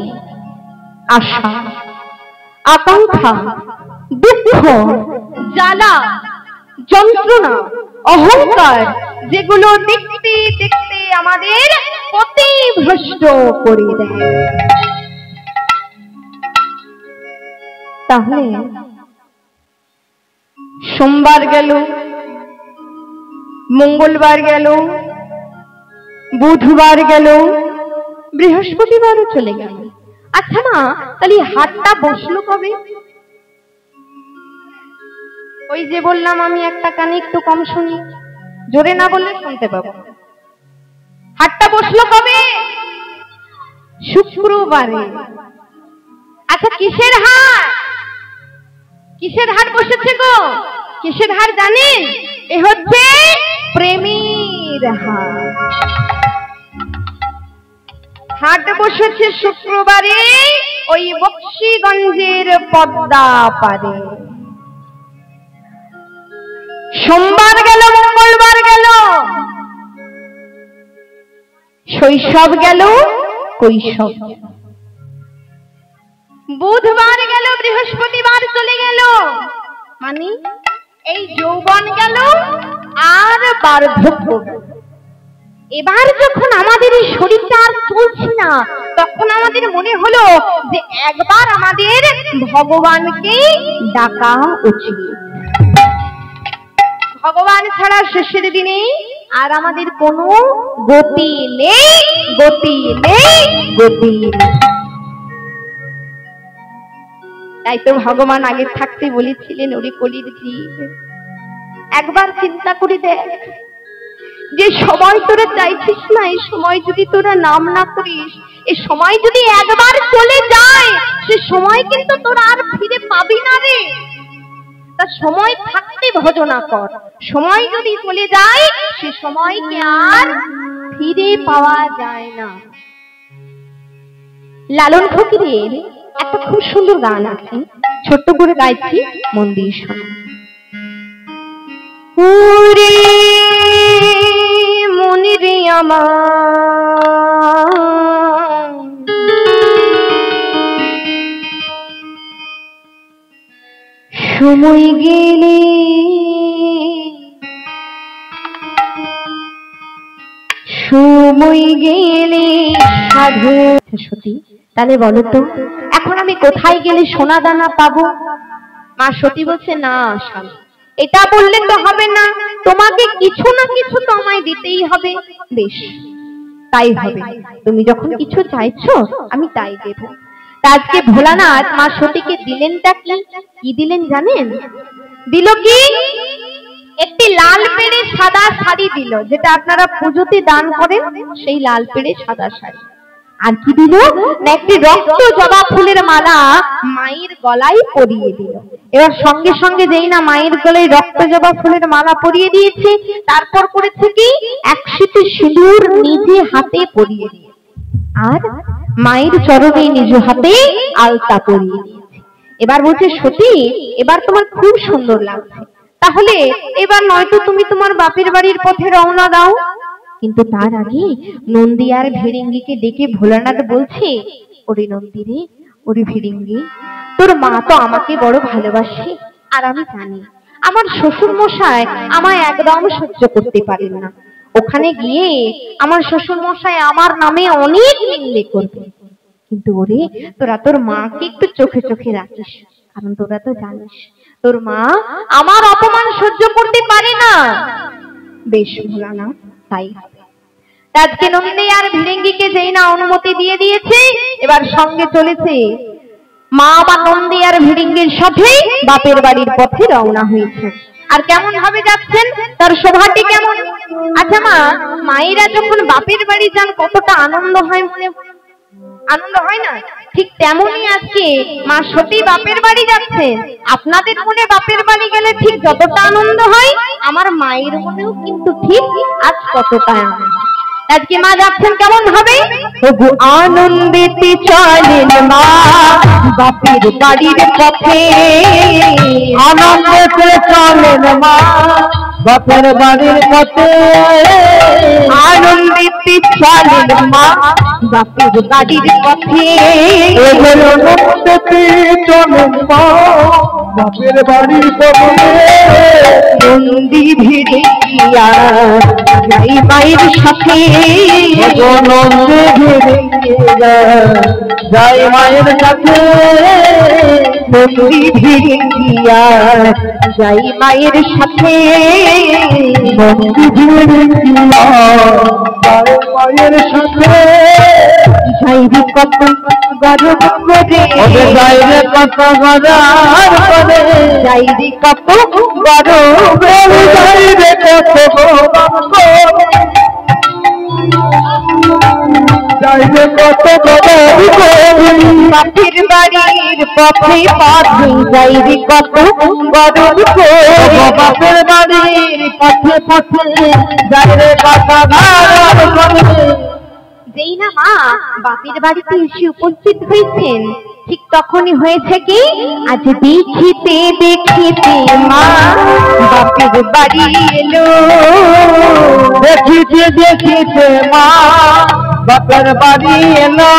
Speaker 1: আশা, আকাঙ্ক্ষা, দুঃখ, জ্বালা, যন্ত্রণা, অহংকার, যেগুলো দেখতে দেখতে আমাদের পথভ্রষ্ট করে দেয়। তাহলে সোমবার গেল, মঙ্গলবার গেল, বুধবার গেল, বৃহস্পতিবারও চলে গেল। আচ্ছা মা, তাহলে হাটটা বসলো কবে? ওই যে বললাম আমি একটা কানে একটু কম শুনি, জোরে না বললে শুনতে পাবো। হাটটা বসলো কবে? শুক্রবারে। আচ্ছা কিসের হাট? কিসের হাট বসেছে গো? কিসের হাট জানেন? এ হচ্ছে প্রেমের হাট। হাট বসেছে শুক্রবারে ওই বক্সিগঞ্জের পদ্মা পারে। সোমবার গেল, মঙ্গলবার গেল, শৈশব গেল, কৈশব, বুধবার গেল, বৃহস্পতিবার চলে গেল, মানে এই যৌবন গেল আর বার্ধক্য। এবার যখন আমাদের এই শরীরটা আর চলছে না, তখন আমাদের মনে হলো যে একবার আমাদের ভগবানকে ডাকা উচিত। ভগবান ছাড়া শেষের দিনে আর আমাদের কোনো গতি নেই, গতি নেই, গতি নেই। তাই তো ভগবান আগে থাকতে বলেছিলেন, ওরে কলির জীব, একবার চিন্তা করে দেখ, যে সময় তোরা চাইছিস না, এই সময় যদি তোরা নাম না করিস, এই সময় যদি একবার চলে যায়, সে সময় কিন্তু তোরা আর ফিরে পাবি না রে। তা সময় থাকতে ভজনা কর, সময় যদি চলে যায় সে সময়কে আর ফিরে পাওয়া যায় না। লালন ফকিরের একটা খুব সুন্দর গান আছে, ছোট্ট করে গাইছি, মন দিয়ে শোনো। ওরে মনি রে আমার, সময় গেলে সময় গেলে সাধু। সতী, তাহলে বলো তো এখন আমি কোথায় গেলে সোনা দানা পাবো? মা সতী বলছে, না স্বামী, এটা বললে তো হবে না, তোমাকে কিছু না কিছু তো আমায় দিতেই হবে। বেশ, তাই হবে, তুমি যখন কিছু চাইছো আমি তাই দেব। আজকে ভোলানাথ মা সতীকে দিলেনটা কি? কি দিলেন জানেন? দিল কি? একটি লাল পেড়ে সাদা শাড়ি দিল, যেটা আপনারা পুজোতে দান করেন, সেই লাল পেড়ে সাদা শাড়ি। আর কি দিল না, একটি রক্ত জবা ফুলের মালা মায়ের গলায় পরিয়ে দিল। এবার সঙ্গে সঙ্গে যেই না মায়ের গলায় রক্ত জবা ফুলের মালা পরিয়ে দিয়েছে, তারপর করেছে কি, এক সিটি সিঁদুর নিজে হাতে পরিয়ে দিয়েছে, আর মায়ের চরণে নিজ হাতে আলতা পরিয়ে দিয়েছে। এবার বলছে, সতী এবার তোমার খুব সুন্দর লাগছে, তাহলে এবার নয়তো তুমি তোমার বাপের বাড়ির পথে রওনা দাও। কিন্তু তার আগে নন্দী আর ভিড়িঙ্গিকে ডেকে ভোলানাথ বলছে, ওরে নন্দী রে, ওরে ভিড়িঙ্গি, তোর মা তো আমাকে বড় ভালোবাসে, আর আমি জানি আমার শ্বশুর মশাই আমায় একদম সহ্য করতে পারেন না। ওখানে গিয়ে আমার শ্বশুর মশাই আমার নামে অনেক নিন্দে করবে, কিন্তু ওরে তোরা তোর মাকে একটু চোখে চোখে রাখিস, কারণ তোরা তো জানিস তোর মা আমার অপমান সহ্য করতে পারে না। বেশ ভোলানাথ, তাই আজকে নন্দী আর ভিড়িঙ্গিকে যেই না অনুমতি দিয়ে দিয়েছে, এবার সঙ্গে চলেছে মা বা নন্দী আর ভিড়িঙ্গির সাথে বাপের বাড়ির পথে রওনা হয়েছে। আর কেমন ভাবে যাচ্ছেন, তার শোভাটি কেমন? আচ্ছা মা, মায়েরা যখন বাপের বাড়ি যান কতটা আনন্দ হয়, মনে আনন্দ হয় না? ঠিক তেমনই আজকে মা সতী বাপের বাড়ি যাচ্ছে। আপনাদের মনে বাপের বাড়ি গেলে ঠিক যতটা আনন্দ হয়, আমার মায়ের মনেও কিন্তু ঠিক আজ ততটা আনন্দ। আজকে মা যাচ্ছেন কেমন হবে? তবু আনন্দিতে চলেন মা বাপের বাড়ির পথে,
Speaker 2: আনন্দিতে চলেন মা বাপের বাড়ির পথে,
Speaker 1: আনন্দিতে চলেন মা বাপের বাড়ির পথে
Speaker 2: এগুলো নন্দকে চলেন মা বাপের বাড়ির পথে
Speaker 1: নন্দী ভিড়ে গিয়া যাই মায়ের সাথে
Speaker 2: নন্দে ঘিরে যাই মায়ের সাথে
Speaker 1: নন্দী ভিড়ে গিয়া যাই মায়ের সাথে
Speaker 2: নন্দী ঘিরে যাই মায়ের সাথে
Speaker 1: যাইবি কত গরব করে
Speaker 2: যাইবে কত গরার করে
Speaker 1: যাইবি কত গরব
Speaker 2: যাইবে কত গরম করে যাইবে কত গরম করে
Speaker 1: বাপের বাড়ির পথে পথে যাইবি কত গরব করে
Speaker 2: বাপের বাড়ির পথে পথে যাইবে কত গরম করে
Speaker 1: যেই না মা বাপের বাড়িতে এসে উপস্থিত হয়েছেন ঠিক তখনই হয়েছে কি আজ দেখিতে দেখিতে মা বাপের বাড়ি এলো
Speaker 2: দেখিতে দেখিতে মা বাপের বাড়ি এলো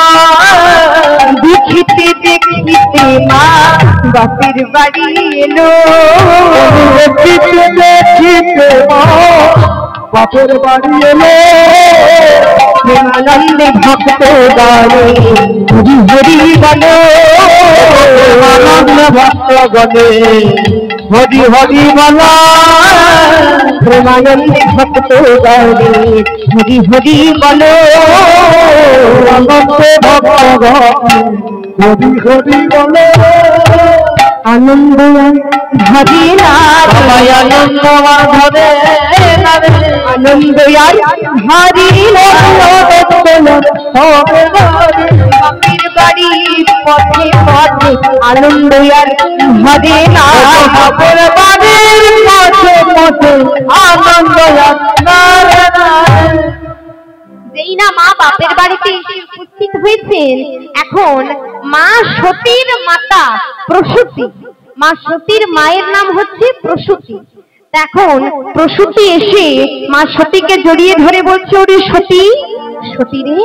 Speaker 1: দেখিতে দেখিতে মা বাপের বাড়ি এলো
Speaker 2: দেখিতে দেখিতে মা বাপের বাড়ি এলো
Speaker 1: প্রেমানন্দে ভক্ত গণে হরি হরি বলো
Speaker 2: আনন্দ ভক্ত গণে হরি হরি বলা
Speaker 1: প্রেমানন্দে ভক্ত গণে হরি হরি বলো
Speaker 2: আনন্দ ভক্ত গণে হরি হরি বলে
Speaker 1: আনন্দ ধরে না
Speaker 2: সবাই আনন্দ ধরে
Speaker 1: আনন্দ আর হরি বাপের বাড়ি পথে পথে আনন্দ আর ধরে না
Speaker 2: বাপের বাড়ির পথে পথে আনন্দ
Speaker 1: যেই না মা বাপের বাড়িতে এসে উপস্থিত হয়েছেন এখন মা সতীর মাতা প্রসূতি মা সতীর মায়ের নাম হচ্ছে প্রসূতি এখন প্রসূতি এসে মা সতীকে জড়িয়ে ধরে বলছে ওরে সতী সতী রে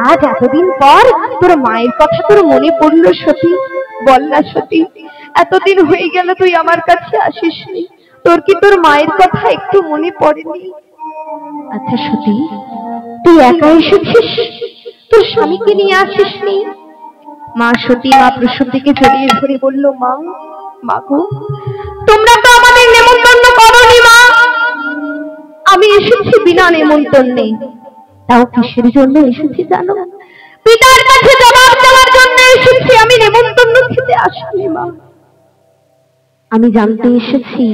Speaker 1: আজ এতদিন পর তোর মায়ের কথা তোর মনে পড়লো সতী বল না সতী এতদিন হয়ে গেল তুই আমার কাছে আসিসনি তোর কি তোর মায়ের কথা একটু মনে পড়েনি আচ্ছা সতী তুই একা এসেছিস তোর স্বামীকে নিয়ে আসিসনি মা সতী মা প্রসূতিকে জড়িয়ে ধরে বলল মা মাগো তোমরা তো আমাদের নেমন্তন্ন করোনি মা আমি এসেছি বিনা নেমন্তন্নে তাও কিসের জন্য এসেছি জানো পিতার কাছে জবাব দেওয়ার জন্য এসেছি আমি নেমন্তন্ন খেতে আসিনি মা আমি জানতে এসেছি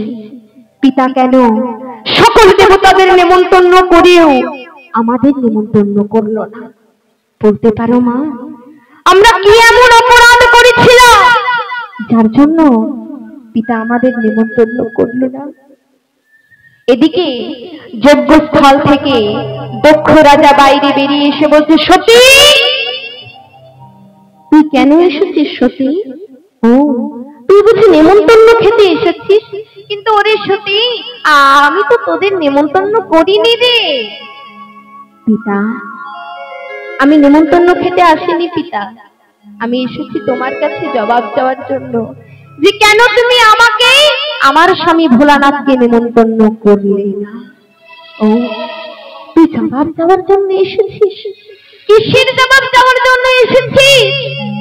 Speaker 1: পিতা কেন সকল দেবতাদের নেমন্তন্ন করেও আমাদের নেমন্তন্ন করলো না বলতে পারো মা আমরা কি এমন অপরাধ করেছিলাম যার জন্য পিতা আমাদের নেমন্তন্ন করলো না এদিকে যজ্ঞস্থল থেকে দক্ষ রাজা বাইরে বেরিয়ে এসে বলছে সতী তুই কেন এসেছিস সতী ও তুই বুঝি নেমন্তন্ন খেতে এসেছিস কিন্তু ওরে সতী আমি তো তোদের নেমন্তন্ন করিনি রে পিতা আমি নেমন্তন্ন খেতে আসিনি পিতা আমি এসেছি তোমার কাছে জবাব দেওয়ার জন্য যে কেন তুমি আমাকে আমার স্বামী ভোলানাথকে নেমন্তন্ন করলে না ও তুই জবাব দেওয়ার জন্য এসেছিস কিসের জবাব দেওয়ার জন্য এসেছিস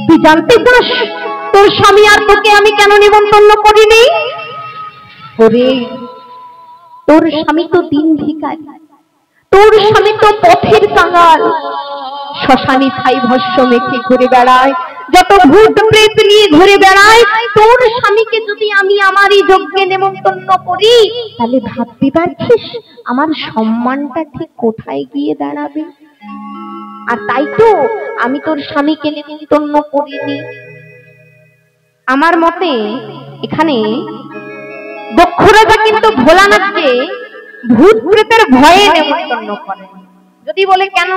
Speaker 1: তুই জানতে চাস তোর স্বামী আর তোকে আমি কেন নিমন্ত্রণ করিনি ওরে তোর স্বামী তো দিন ভিখারি তোর স্বামী তো পথের কাঙাল শ্মশানে ছাই ভস্য মেখে ঘুরে বেড়ায় যত ভূত প্রেত নিয়ে ঘুরে বেড়ায় তোর স্বামীকে যদি আমি আমারই যজ্ঞে নেমন্তন্ন করি তাহলে ভাবতে পারছিস আমার সম্মানটা ঠিক কোথায় গিয়ে দাঁড়াবে আর তাই তো আমি তোর স্বামীকে নেমন্তন্ন করিনি আমার মতে এখানে দক্ষ রাজা কিন্তু ভোলানাথকে ভূত প্রেতের ভয়ে নেমন্তন্ন করেন যদি বলে কেন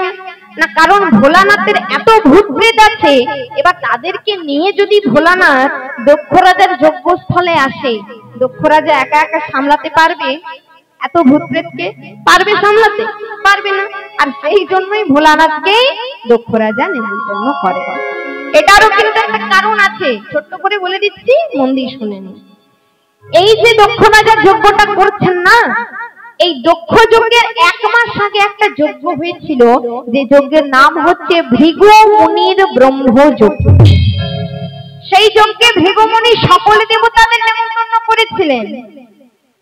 Speaker 1: না কারণ ভোলানাথের এত ভূত প্রেত আছে এবার তাদেরকে নিয়ে যদি ভোলানাথ দক্ষ রাজার যজ্ঞস্থলে আসে দক্ষ রাজা একা একা সামলাতে পারবে এত ভূত প্রেতকে পারবে সামলাতে পারবে না আর সেই জন্যই ভোলানাথকে দক্ষ রাজা নেমন্তন্ন করে। এটারও কিন্তু একটা কারণ আছে, ছোট্ট করে বলে দিচ্ছি, মন দিয়ে শুনে নিন। এই যে দক্ষ রাজা যজ্ঞটা করছেন না, এই দক্ষ যজ্ঞের 1 মাস আগে একটা যজ্ঞ হয়েছিল, যে যজ্ঞের নাম হচ্ছে ভৃগু মুনির ব্রহ্মযজ্ঞ। সেই যজ্ঞে ভৃগু মুনি সকল দেবতাদের নেমন্তন্ন করেছিলেন।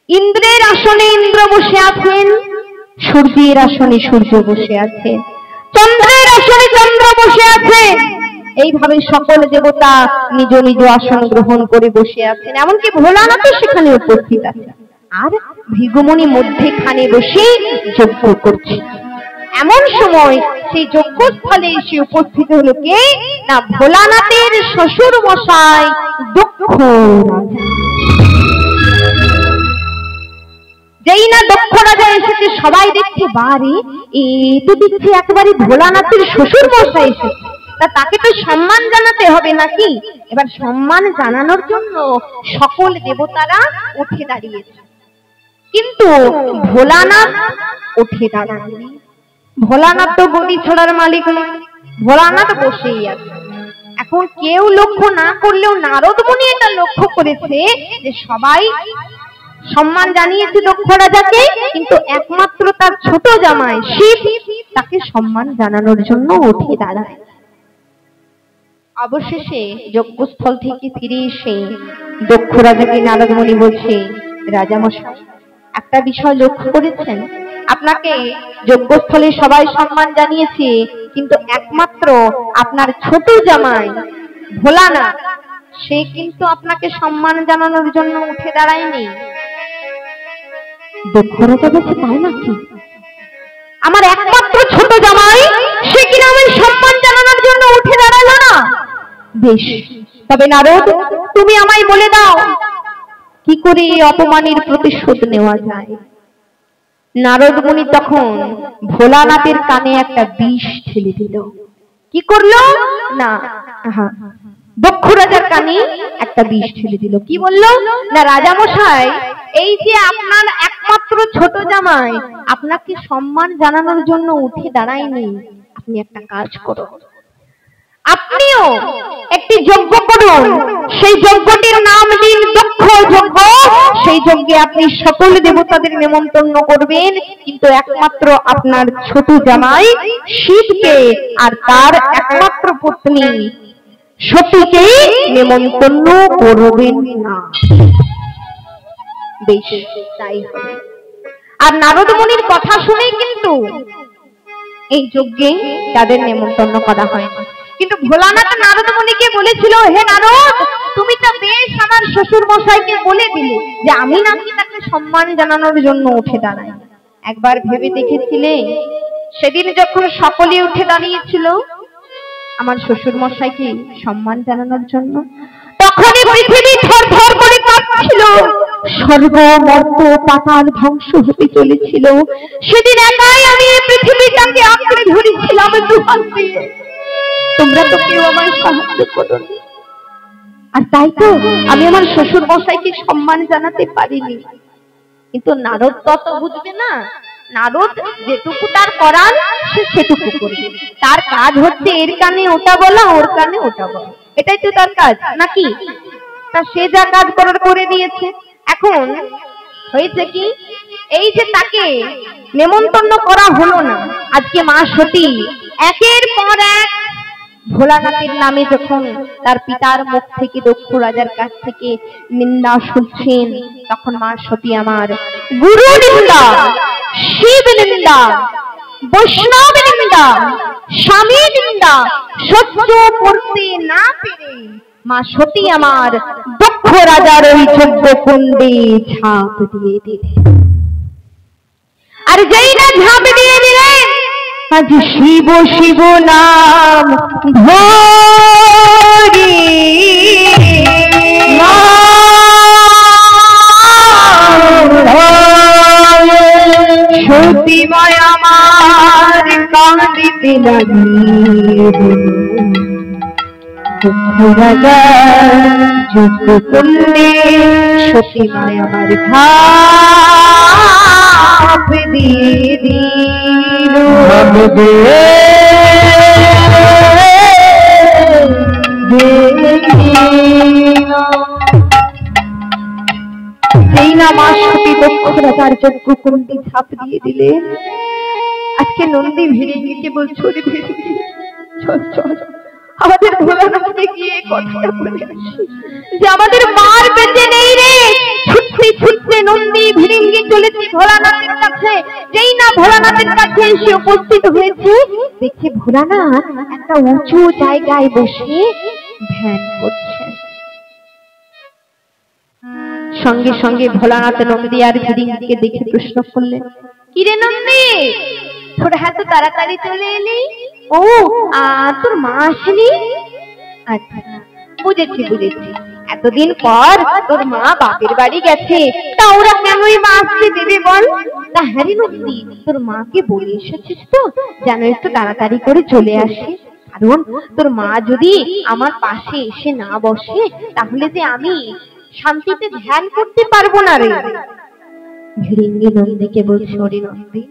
Speaker 1: ইন্দ্রের আসনে ইন্দ্র বসে আছেন, সূর্যের আসনে সূর্য বসে আছে, চন্দ্রের আসনে চন্দ্র বসে আছে। এইভাবে সকল দেবতা নিজ নিজ আসন গ্রহণ করে বসে আছেন, এমনকি ভোলানাথও সেখানে উপস্থিত আছে। আর ভৃগুমুনি মধ্যেখানে বসে যজ্ঞ করছে। এমন সময় সেই যজ্ঞস্থলে এসে উপস্থিত হলো কে না, ভোলানাথের শ্বশুর মশাই দক্ষ রাজা। যেই না দক্ষ রাজা এসেছে, সবাই দেখছে বারে এ তো দেখছি একেবারে ভোলানাথের শ্বশুর মশাই এসেছে, তা তাকে তো সম্মান জানাতে হবে নাকি। এবার সম্মান জানানোর জন্য সকল দেবতারা উঠে দাঁড়িয়েছে, কিন্তু ভোলানাথ উঠে দাঁড়াননি। ভোলানাথ তো গদি ছড়ার মালিক নয়, ভোলানাথ বসেই আছে। এখন কেউ লক্ষ্য না করলেও নারদ মুনি এটা লক্ষ্য করেছে যে সবাই সম্মান জানিয়েছে দক্ষ রাজাকে, কিন্তু একমাত্র তার ছোট জামাই শিব তাকে সম্মান জানানোর জন্য উঠে দাঁড়ায়। অবশেষে যজ্ঞস্থল থেকে ফিরে এসে দক্ষ রাজাকে নারদ মুনি বলছে, রাজামশাই একটা বিষয় লক্ষ্য করেছেন, আপনাকে যজ্ঞস্থলে সবাই সম্মান জানিয়েছে, কিন্তু একমাত্র আপনার ছোট জামাই ভোলানাথ সে কিন্তু আপনাকে সম্মান জানানোর জন্য উঠে দাঁড়ায়নি। দক্ষ রাজা বলছে, তাই নাকি? আমার একমাত্র ছোট জামাই সে কিনা আমার সম্মান জানানোর জন্য উঠে দাঁড়ালো না? বেশ, তবে নারদ তুমি আমায় বলে দাও কি করে অপমানের প্রতিশোধ নেওয়া যায়। নারদ মুনি তখন ভোলানাথের কানে একটা বিষ ঢেলে দিল। কি করলো না, দক্ষ রাজার কানে একটা বিষ ঢেলে দিল। কি বললো না, রাজামশাই এই যে আপনার একমাত্র ছোট জামাই আপনাকে সম্মান জানানোর জন্য উঠে দাঁড়ায়নি, আপনি একটা কাজ করুন, আপনিও একটি যজ্ঞ করুন, সেই যজ্ঞটির নাম দিন দক্ষ যজ্ঞ। সেই যজ্ঞে আপনি সকল দেবতাদের নেমন্তন্ন করবেন, কিন্তু একমাত্র আপনার ছোট জামাই শিবকে আর তার একমাত্র পত্নী সতীকে নেমন্তন্ন করবেন না। বেশ, তাই হবে। আর নারদ মুনির কথা শুনেই কিন্তু এই যজ্ঞে তাদের নেমন্তন্ন করা হয় না। কিন্তু ভোলানাথ নারদ মুনিকে বলেছিল, হে নারদ তুমি তো বেশ আমার শ্বশুর মশাইকে বলে দিলে যে আমি নাকি তাকে সম্মান জানানোর জন্য উঠে দাঁড়াই। একবার ভেবে দেখেছিলে সেদিন যখন সকলে উঠে দাঁড়িয়েছিল আমার শ্বশুর মশাইকে সম্মান জানানোর জন্য, তখনই পৃথিবী থরথর করে কাঁপছিল, স্বর্গ মর্ত পাতাল ধ্বংস হতে চলেছিল। সেদিন একাই আমি এই পৃথিবীটাকে আঁকড়ে ধরেছিলাম দুহাত দিয়ে, তোমরা তো কেউ আমায় সাহায্য করোনি। আর তাই তো আমি আমার শ্বশুর মশাইকে সম্মান জানাতে পারিনি। কিন্তু নারদ তত বুঝবে না, নারদ যেটুকু তার করার সে সেটুকু করবে। তার কাজ হচ্ছে এর কানে ওটা বলা, ওর কানে ওটা বলা, এটাই তো তার কাজ নাকি। তা সে যা কাজ করার করে দিয়েছে। এখন হয়েছে কি, এই যে তাকে নেমন্তন্ন করা হলো না, আজকে মা সতী একের পর এক ভোলানাথের নামে যখন তার পিতার মুখ থেকে দক্ষ রাজার কাছ থেকে নিন্দা শুনছেন, তখন মা সতী আমার গুরু নিন্দা, শিব নিন্দা, বৈষ্ণব নিন্দা, স্বামী নিন্দা সহ্য করতে না পেরে মা সতী আমার দক্ষ রাজার ওই যজ্ঞ কুণ্ডে ঝাঁপ দিয়ে দিলেন। আর যেই না ঝাঁপ দিয়ে দিলেন, আজ শিব শিব নাম ধরি সতীময় আমার কাঁদিতে লাগিল, রাজা যজ্ঞ কুণ্ডে সতীময় আমার ঝাঁপ দিয়ে দিল। যেই না মা সতী দক্ষ রাজার যজ্ঞকুণ্ডে ঝাঁপ দিয়ে দিলে, আজকে নন্দী ভিড়িঙ্গিকে বলছো, রে ভিড়িঙ্গি চল চল আমাদের ভোলানাথকে গিয়ে কথাটা বলে আসি যে আমাদের মার বেঁচে নেই রে। ছুটতে ছুটতে নন্দী ভিড়িঙ্গি চলেছে ভোলানাথের কাছে। যেই না ভোলানাথের কাছে এসে উপস্থিত হয়েছে, দেখে ভোলানাথ একটা উঁচু জায়গায় বসে ধ্যান করছে। সঙ্গে সঙ্গে ভোলানাথ নন্দী আর ভিড়িঙ্গিকে দেখে প্রশ্ন করলেন, কিরে নন্দী, তোরা এত তাড়াতাড়ি চলে এলি? ও তোর মা আসেনি? আচ্ছা বুঝেছি বুঝেছি, এতদিন পর তোর মা বাপের বাড়ি গেছে, তা ওরা কেনই মা আসতে দেবে বল? তা হ্যাঁ রে নন্দী, তোর মাকে বলে এসেছিস তো যেন একটু তাড়াতাড়ি করে চলে আসে, কারণ তোর মা যদি আমার পাশে এসে না বসে তাহলে যে আমি শান্তিতে ধ্যান করতে পারবো না রে। ভিড়িঙ্গি নন্দীকে বলছে, ওরে নন্দী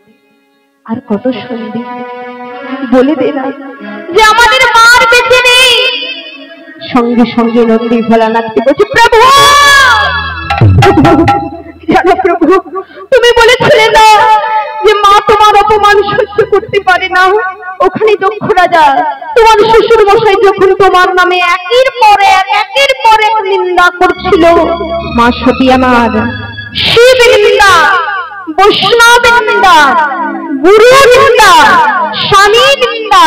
Speaker 1: আর কত শুনবি, বলে দে না যে আমাদের মার বেঁচে নেই। সঙ্গে সঙ্গে নন্দী ভোলানাথকে বলছে, প্রভু জানো প্রভু, তুমি বলেছিলে না যে মা তোমার অপমান সহ্য করতে পারে না। ওখানে দক্ষ রাজা তোমার শ্বশুর মশাই যখন তোমার নামে একের পর এক নিন্দা করছিল, মা সতী আমার শিব নিন্দা, বৈষ্ণব নিন্দা, গুরু নিন্দা, স্বামী নিন্দা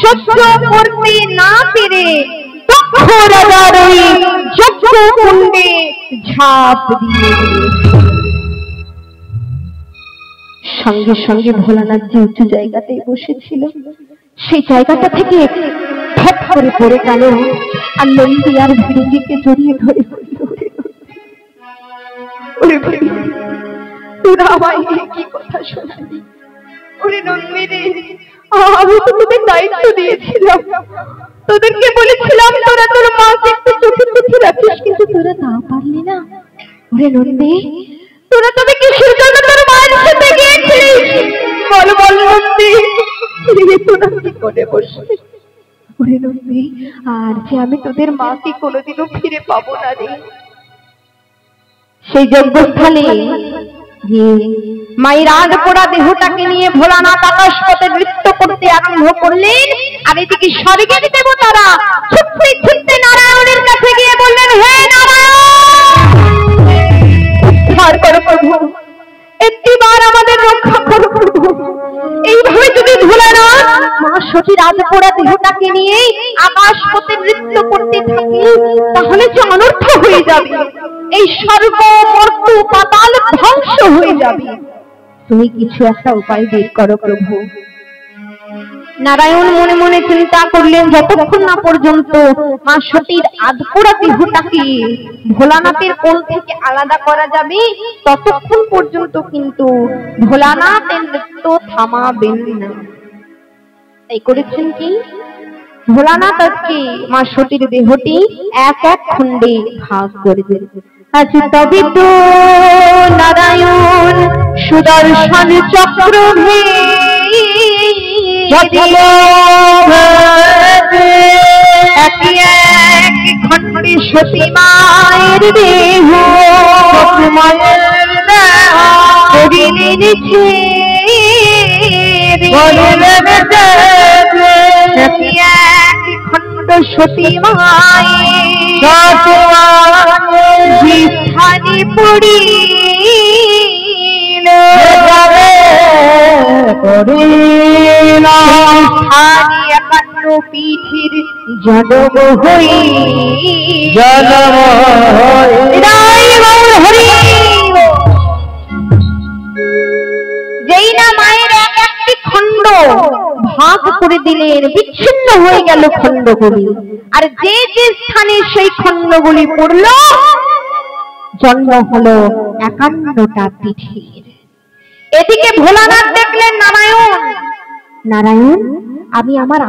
Speaker 1: সহ্য করতে না পেরে দক্ষ রাজার ওই যজ্ঞকুণ্ডে ঝাঁপ দিয়ে সঙ্গে সঙ্গে ভোলানাথ যে উঁচু জায়গাতেই বসেছিল সেই জায়গাটা থেকে ফট করে পড়ে গেল আর নন্দী আর ভিড়িঙ্গিকে জড়িয়ে ধরে বলল, ওরে ভিড়িঙ্গি তোরা আমায় কি কথা শোনালি? ওরে নন্দী রে, আমি তো তোদের দায়িত্ব দিয়েছিলাম, তোদেরকে বলেছিলাম তোরা তোর মাকে একটু চোখে চোখে রাখিস, কিন্তু তোরা তা পারলি না। ওরে নন্দী তোরা তবে কিসের জন্য তোর মায়ের সাথে গিয়েছিলিস? বল বল নন্দী, তোরা কি করে বসলি? ওরে নন্দী আর যে আমি তোদের মাকে কোনোদিনও ফিরে পাবো না রে। সেই যজ্ঞস্থলে মায়ের আধ পোড়া দেহটাকে নিয়ে ভোলানাথ আকাশ পথে নৃত্য করতে আরম্ভ করলেন। আর এদিকে স্বর্গের দেবতারা ছুটতে ছুটতে নারায়ণের কাছে গিয়ে বললেন, হে নারায়ণ, উদ্ধার করো প্রভু, একটিবার আমাদের রক্ষা করো প্রভু। এইভাবে যদি ভোলানাথ মা সতীর আধ পোড়া দেহটাকে নিয়ে আকাশ পথে নৃত্য করতে থাকে তাহলে যে অনর্থ হয়ে যাবে, এই স্বর্গ মর্ত্য পাতাল ধ্বংস হয়ে যাবে। তুমি কিছু একটা উপায় বের করো প্রভু। নারায়ণ মনে মনে চিন্তা করলেন, যতক্ষণ না পর্যন্ত মা সতীর আধপোড়া দেহটাকে ভোলানাথের কোল থেকে আলাদা করা যাবে ততক্ষণ পর্যন্ত কিন্তু ভোলানাথের নৃত্য থামাবেন না। তাই করেছেন কি, ভোলানাথ আজকে মা সতীর দেহটি এক এক খণ্ডে ভাগ করে দিলেন। আজ তবে তো নারায়ণ সুদর্শন চক্র এক এক খণ্ডে সতী মায়ের দেহ করিলেন এক এক খণ্ড সতী মায়ের স্থানে পড়িল একান্ন পিঠির জনম হই যেই না মায়ের এক একটি খণ্ড ভাগ করে দিলেন, বিচ্ছিন্ন হয়ে গেল খণ্ডগুলি, আর যে যে স্থানে সেই খণ্ডগুলি পড়ল জন্ম হলো 51টা পিঠির। এদিকে ভোলানাথ দেখলেন, নারায়ণ আমি আমার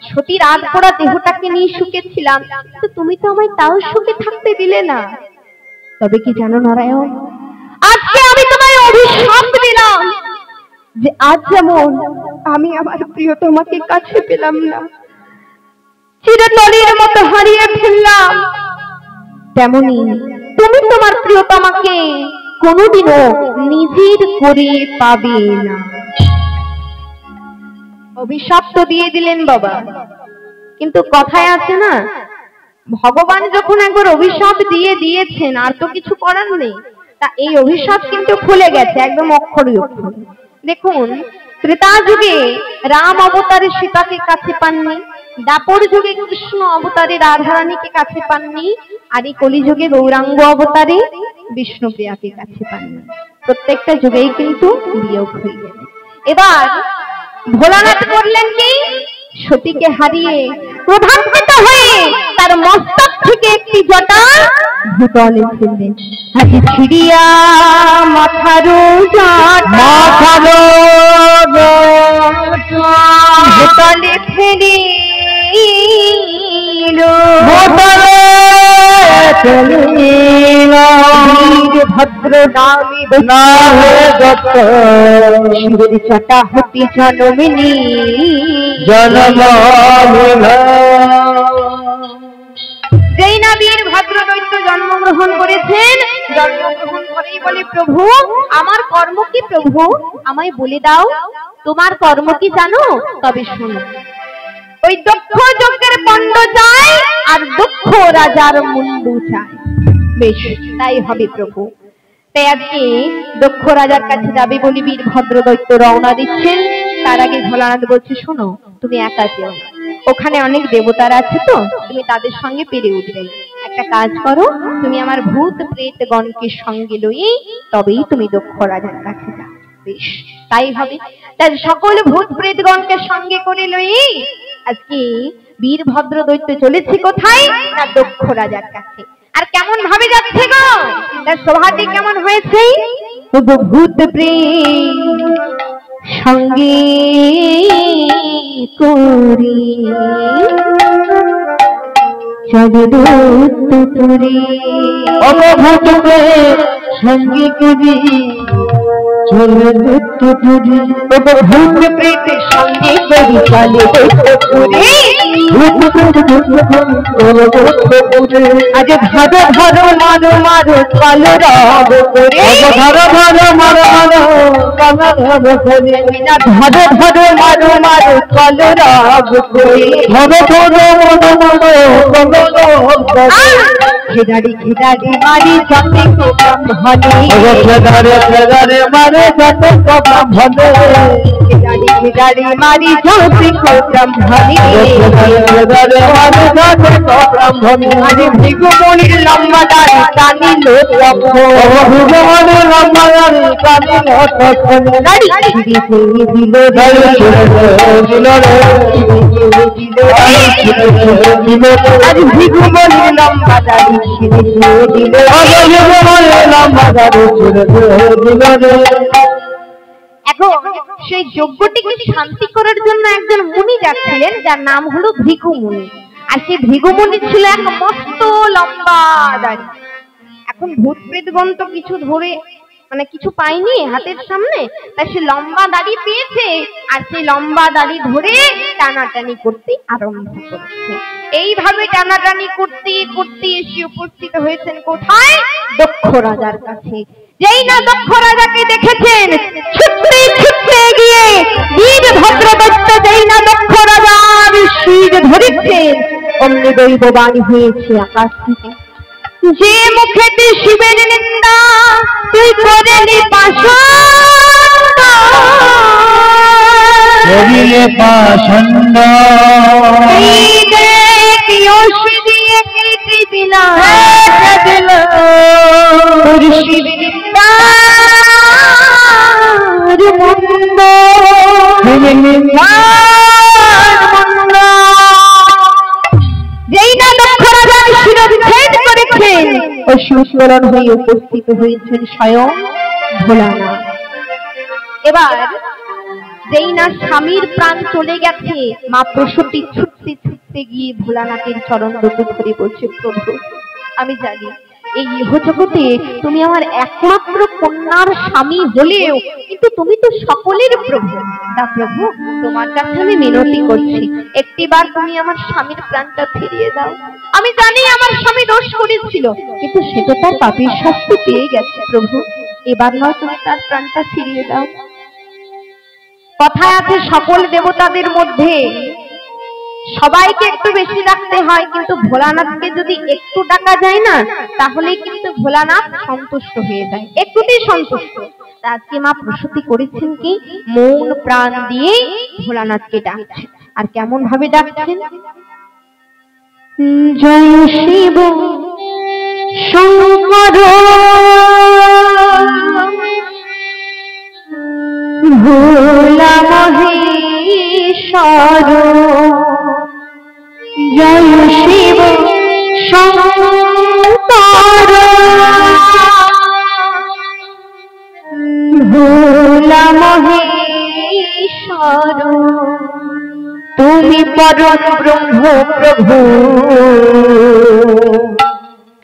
Speaker 1: সতীর আধ পোড়া দেহটাকে নিয়ে সুখে ছিলাম, তো তুমি তো আমায় তাও সুখে থাকতে দিলে না। তবে কি জানো নারায়ণ, আজকে আমি তোমায় অভিশাপ দিলাম যে আজ যেমন আমি আমার প্রিয়তমাকে কাছে পেলাম না, চিরতরের মতো হারিয়ে ফেললাম, তেমনি তুমি তোমার প্রিয়তমাকে কোনোদিনও নিজের করে পাবে না। অভিশাপ তো দিয়ে দিলেন বাবা, কিন্তু কথায় আছে না, ভগবান যখন একবার অভিশাপ দিয়ে দিয়েছেন আর তো কিছু করার নেই। তা এই অভিশাপ কিন্তু খুলে গেছে একদম অক্ষরে অক্ষরে। দেখুন, ত্রেতা যুগে রাম অবতারে সীতাকে কাছে পাননি, দাপর যুগে কৃষ্ণ অবতারে রাধারানীকে কাছে পাননি, আর এই কলিযুগে গৌরাঙ্গ অবতারে বিষ্ণুপ্রিয়াকে কাছে পাননি। প্রত্যেকটা যুগেই কিন্তু বিয়োগ হয়ে গেছে। এবার ভোলানাথ করলেন কি, সতীকে হারিয়ে প্রভাবিত হয়ে তার মস্তক থেকে একটি জটা ভূতলে ফেললেন। হাতি ছিড়িয়া মাথারো জটা ভূতলে ফেলিল। ভদ্র নামে শিবের জটা হতি জনমিনী যেই না বীর ভদ্র দৈত্য জন্মগ্রহণ করেছেন, জন্মগ্রহণ করেই বলে, প্রভু আমার কর্ম কি, প্রভু আমায় বলে দাও, তোমার কর্ম কি জানো? তবে শোনো, ওই দক্ষ যজ্ঞের পণ্ড চাই আর দক্ষ রাজার মুন্ডু চাই। বেশ, তাই হবে প্রভু। তাই আজকে দক্ষ রাজার কাছে যাবে বলে বীর ভদ্র দৈত্য রওনা দিচ্ছেন। তার আগে ভোলানাথ বলছে, শোনো তুমি একা যেও না, ওখানে অনেক দেবতারা আছে তো, তুমি তাদের সঙ্গে পেরে উঠবে। একটা কাজ করো, তুমি আমার ভূত প্রেত গণকে সঙ্গে লই, তবেই তুমি দক্ষ রাজার কাছে যাও। বেশ, তাই হবে। তার সকল ভূত প্রেত গণকে সঙ্গে করে লই আজকে বীর ভদ্র দৈত্য চলেছে কোথায় না দক্ষ রাজার কাছে। আর কেমন ভাবে যাচ্ছে গো, তার শোভাটি কেমন হয়েছে, ভূত প্রেত সঙ্গে করি চলে দূরে,
Speaker 2: ভূত প্রেত সঙ্গে করি চলে দূরে,
Speaker 1: ভূত প্রেত সঙ্গে করি চলে দূরে। আজ ধরো ধরো মারো মারো কালো রব করে,
Speaker 2: ধরো ধরো মারো মারো কালো রব করে,
Speaker 1: ধরো ধরো মারো মারো কালো রব করে,
Speaker 2: ধরো ধরো মারো মারো কালো রব করে,
Speaker 1: খেদারি খেদারি মারি যাতে কোপাম ভালে,
Speaker 2: খেদারে খেদারে মারে যাতে কোপাম ভালে,
Speaker 1: খেদারি খেদারি মারি যাতে কোপাম ভালে,
Speaker 2: খেদারে মারে যাতে কোপাম ভালে।
Speaker 1: আরে ভৃগুমণির লম্বা দাড়ি টানিল তখন,
Speaker 2: ভৃগুমণির লম্বা দাড়ি টানিল তখন,
Speaker 1: দাড়ি ছিঁড়ে ছিঁড়ে দিল
Speaker 2: দাড়ি ছিঁড়ে দিল রে,
Speaker 1: আরে ভৃগুমণির লম্বা দাড়ি ছিঁড়ে ছিঁড়ে দিল,
Speaker 2: ভৃগুমণির লম্বা দাড়ি ছিঁড়ে দিল রে।
Speaker 1: এখন সেই যজ্ঞটিকে শান্তি করার জন্য একজন মুনি যাচ্ছিলেন, যার নাম হলো ভৃগু মুনি। আর সেই ভৃগু মুনি ছিল এক মস্ত লম্বা দাড়ি। এখন ভূত প্রেতগণ তো কিছু ধরে মানে কিছু পায়নি হাতের সামনে, তাই সে লম্বা দাড়ি পেয়েছে, আর সেই লম্বা দাড়ি ধরে টানাটানি করতে আরম্ভ করেছে। এইভাবে টানাটানি করতে করতে এসে উপস্থিত হয়েছেন কোথায়, দক্ষ রাজার কাছে। যেই না দক্ষ রাজাকে দেখেছেন, ছুটতে ছুটতে গিয়ে বীর ভদ্র দৈত্য যেই না দক্ষ রাজার শির ধরেছেন, অমনি দৈব বাণী হয়েছে আকাশ থেকে, যে মুখেতে শিবের নিন্দা তুই করেলি
Speaker 2: পাষণ্ড,
Speaker 1: এই দেখ অশ্রী দিয়ে কেটে দিলাম শিবের নিন্দার মন্দ, যেই না দক্ষ রাজার শিরোচ্ছেদ করেছেন, ও সুস্মরণ হয়ে উপস্থিত হয়েছেন স্বয়ং ভোলানাথ। এবার যেই না স্বামীর প্রাণ চলে গেছে, মা প্রসূতি ছুটতে ছুটতে গিয়ে ভোলানাথের চরণ দুটো ধরে বলছে, প্রভু আমি জানি এই ইহজগতে তুমি আমার একমাত্র কন্যার স্বামী হলেও কিন্তু তুমি তো সকলের প্রভু। তা প্রভু, তোমার কাছে আমি মিনতি করছি, একটিবার তুমি আমার স্বামীর প্রাণটা ফিরিয়ে দাও। আমি জানি আমার স্বামী দোষ করেছিল, কিন্তু সে তো তার পাপের শাস্তি পেয়ে গেছে। প্রভু, এবার নয় তুমি তার প্রাণটা ফিরিয়ে দাও। কথায় আছে সকল দেবতাদের মধ্যে সবাইকে একটু বেশি ডাকতে হয়, কিন্তু ভোলানাথকে যদি একটু ডাকা যায় না, তাহলে কিন্তু ভোলানাথ সন্তুষ্ট হয়ে যায়, একটুতেই সন্তুষ্ট। আজকে মা প্রসূতি করেছেন কি, মন প্রাণ দিয়ে ভোলানাথকে ডাকছেন। আর কেমন ভাবে ডাকছেন? জয় শিব শঙ্কর ভোলা মহেশ্বর, জয় শিব শঙ্কর ভোলা মহেশ্বর, তুমি পরম ব্রহ্ম প্রভু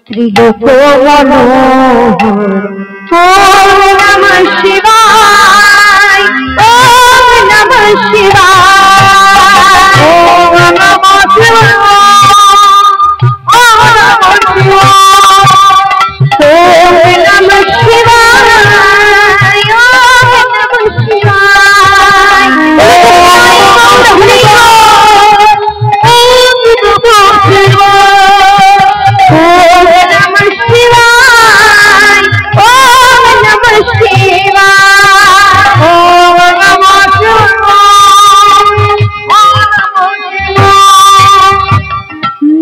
Speaker 1: ত্রিলোক মনোহর। ওম নমঃ শিবায়, ওম নমঃ শিবায়, ওম নমঃ শিবায়, ওম নমঃ শিবায়, ওম নমঃ শিবায়, ওম নমঃ শিবায়,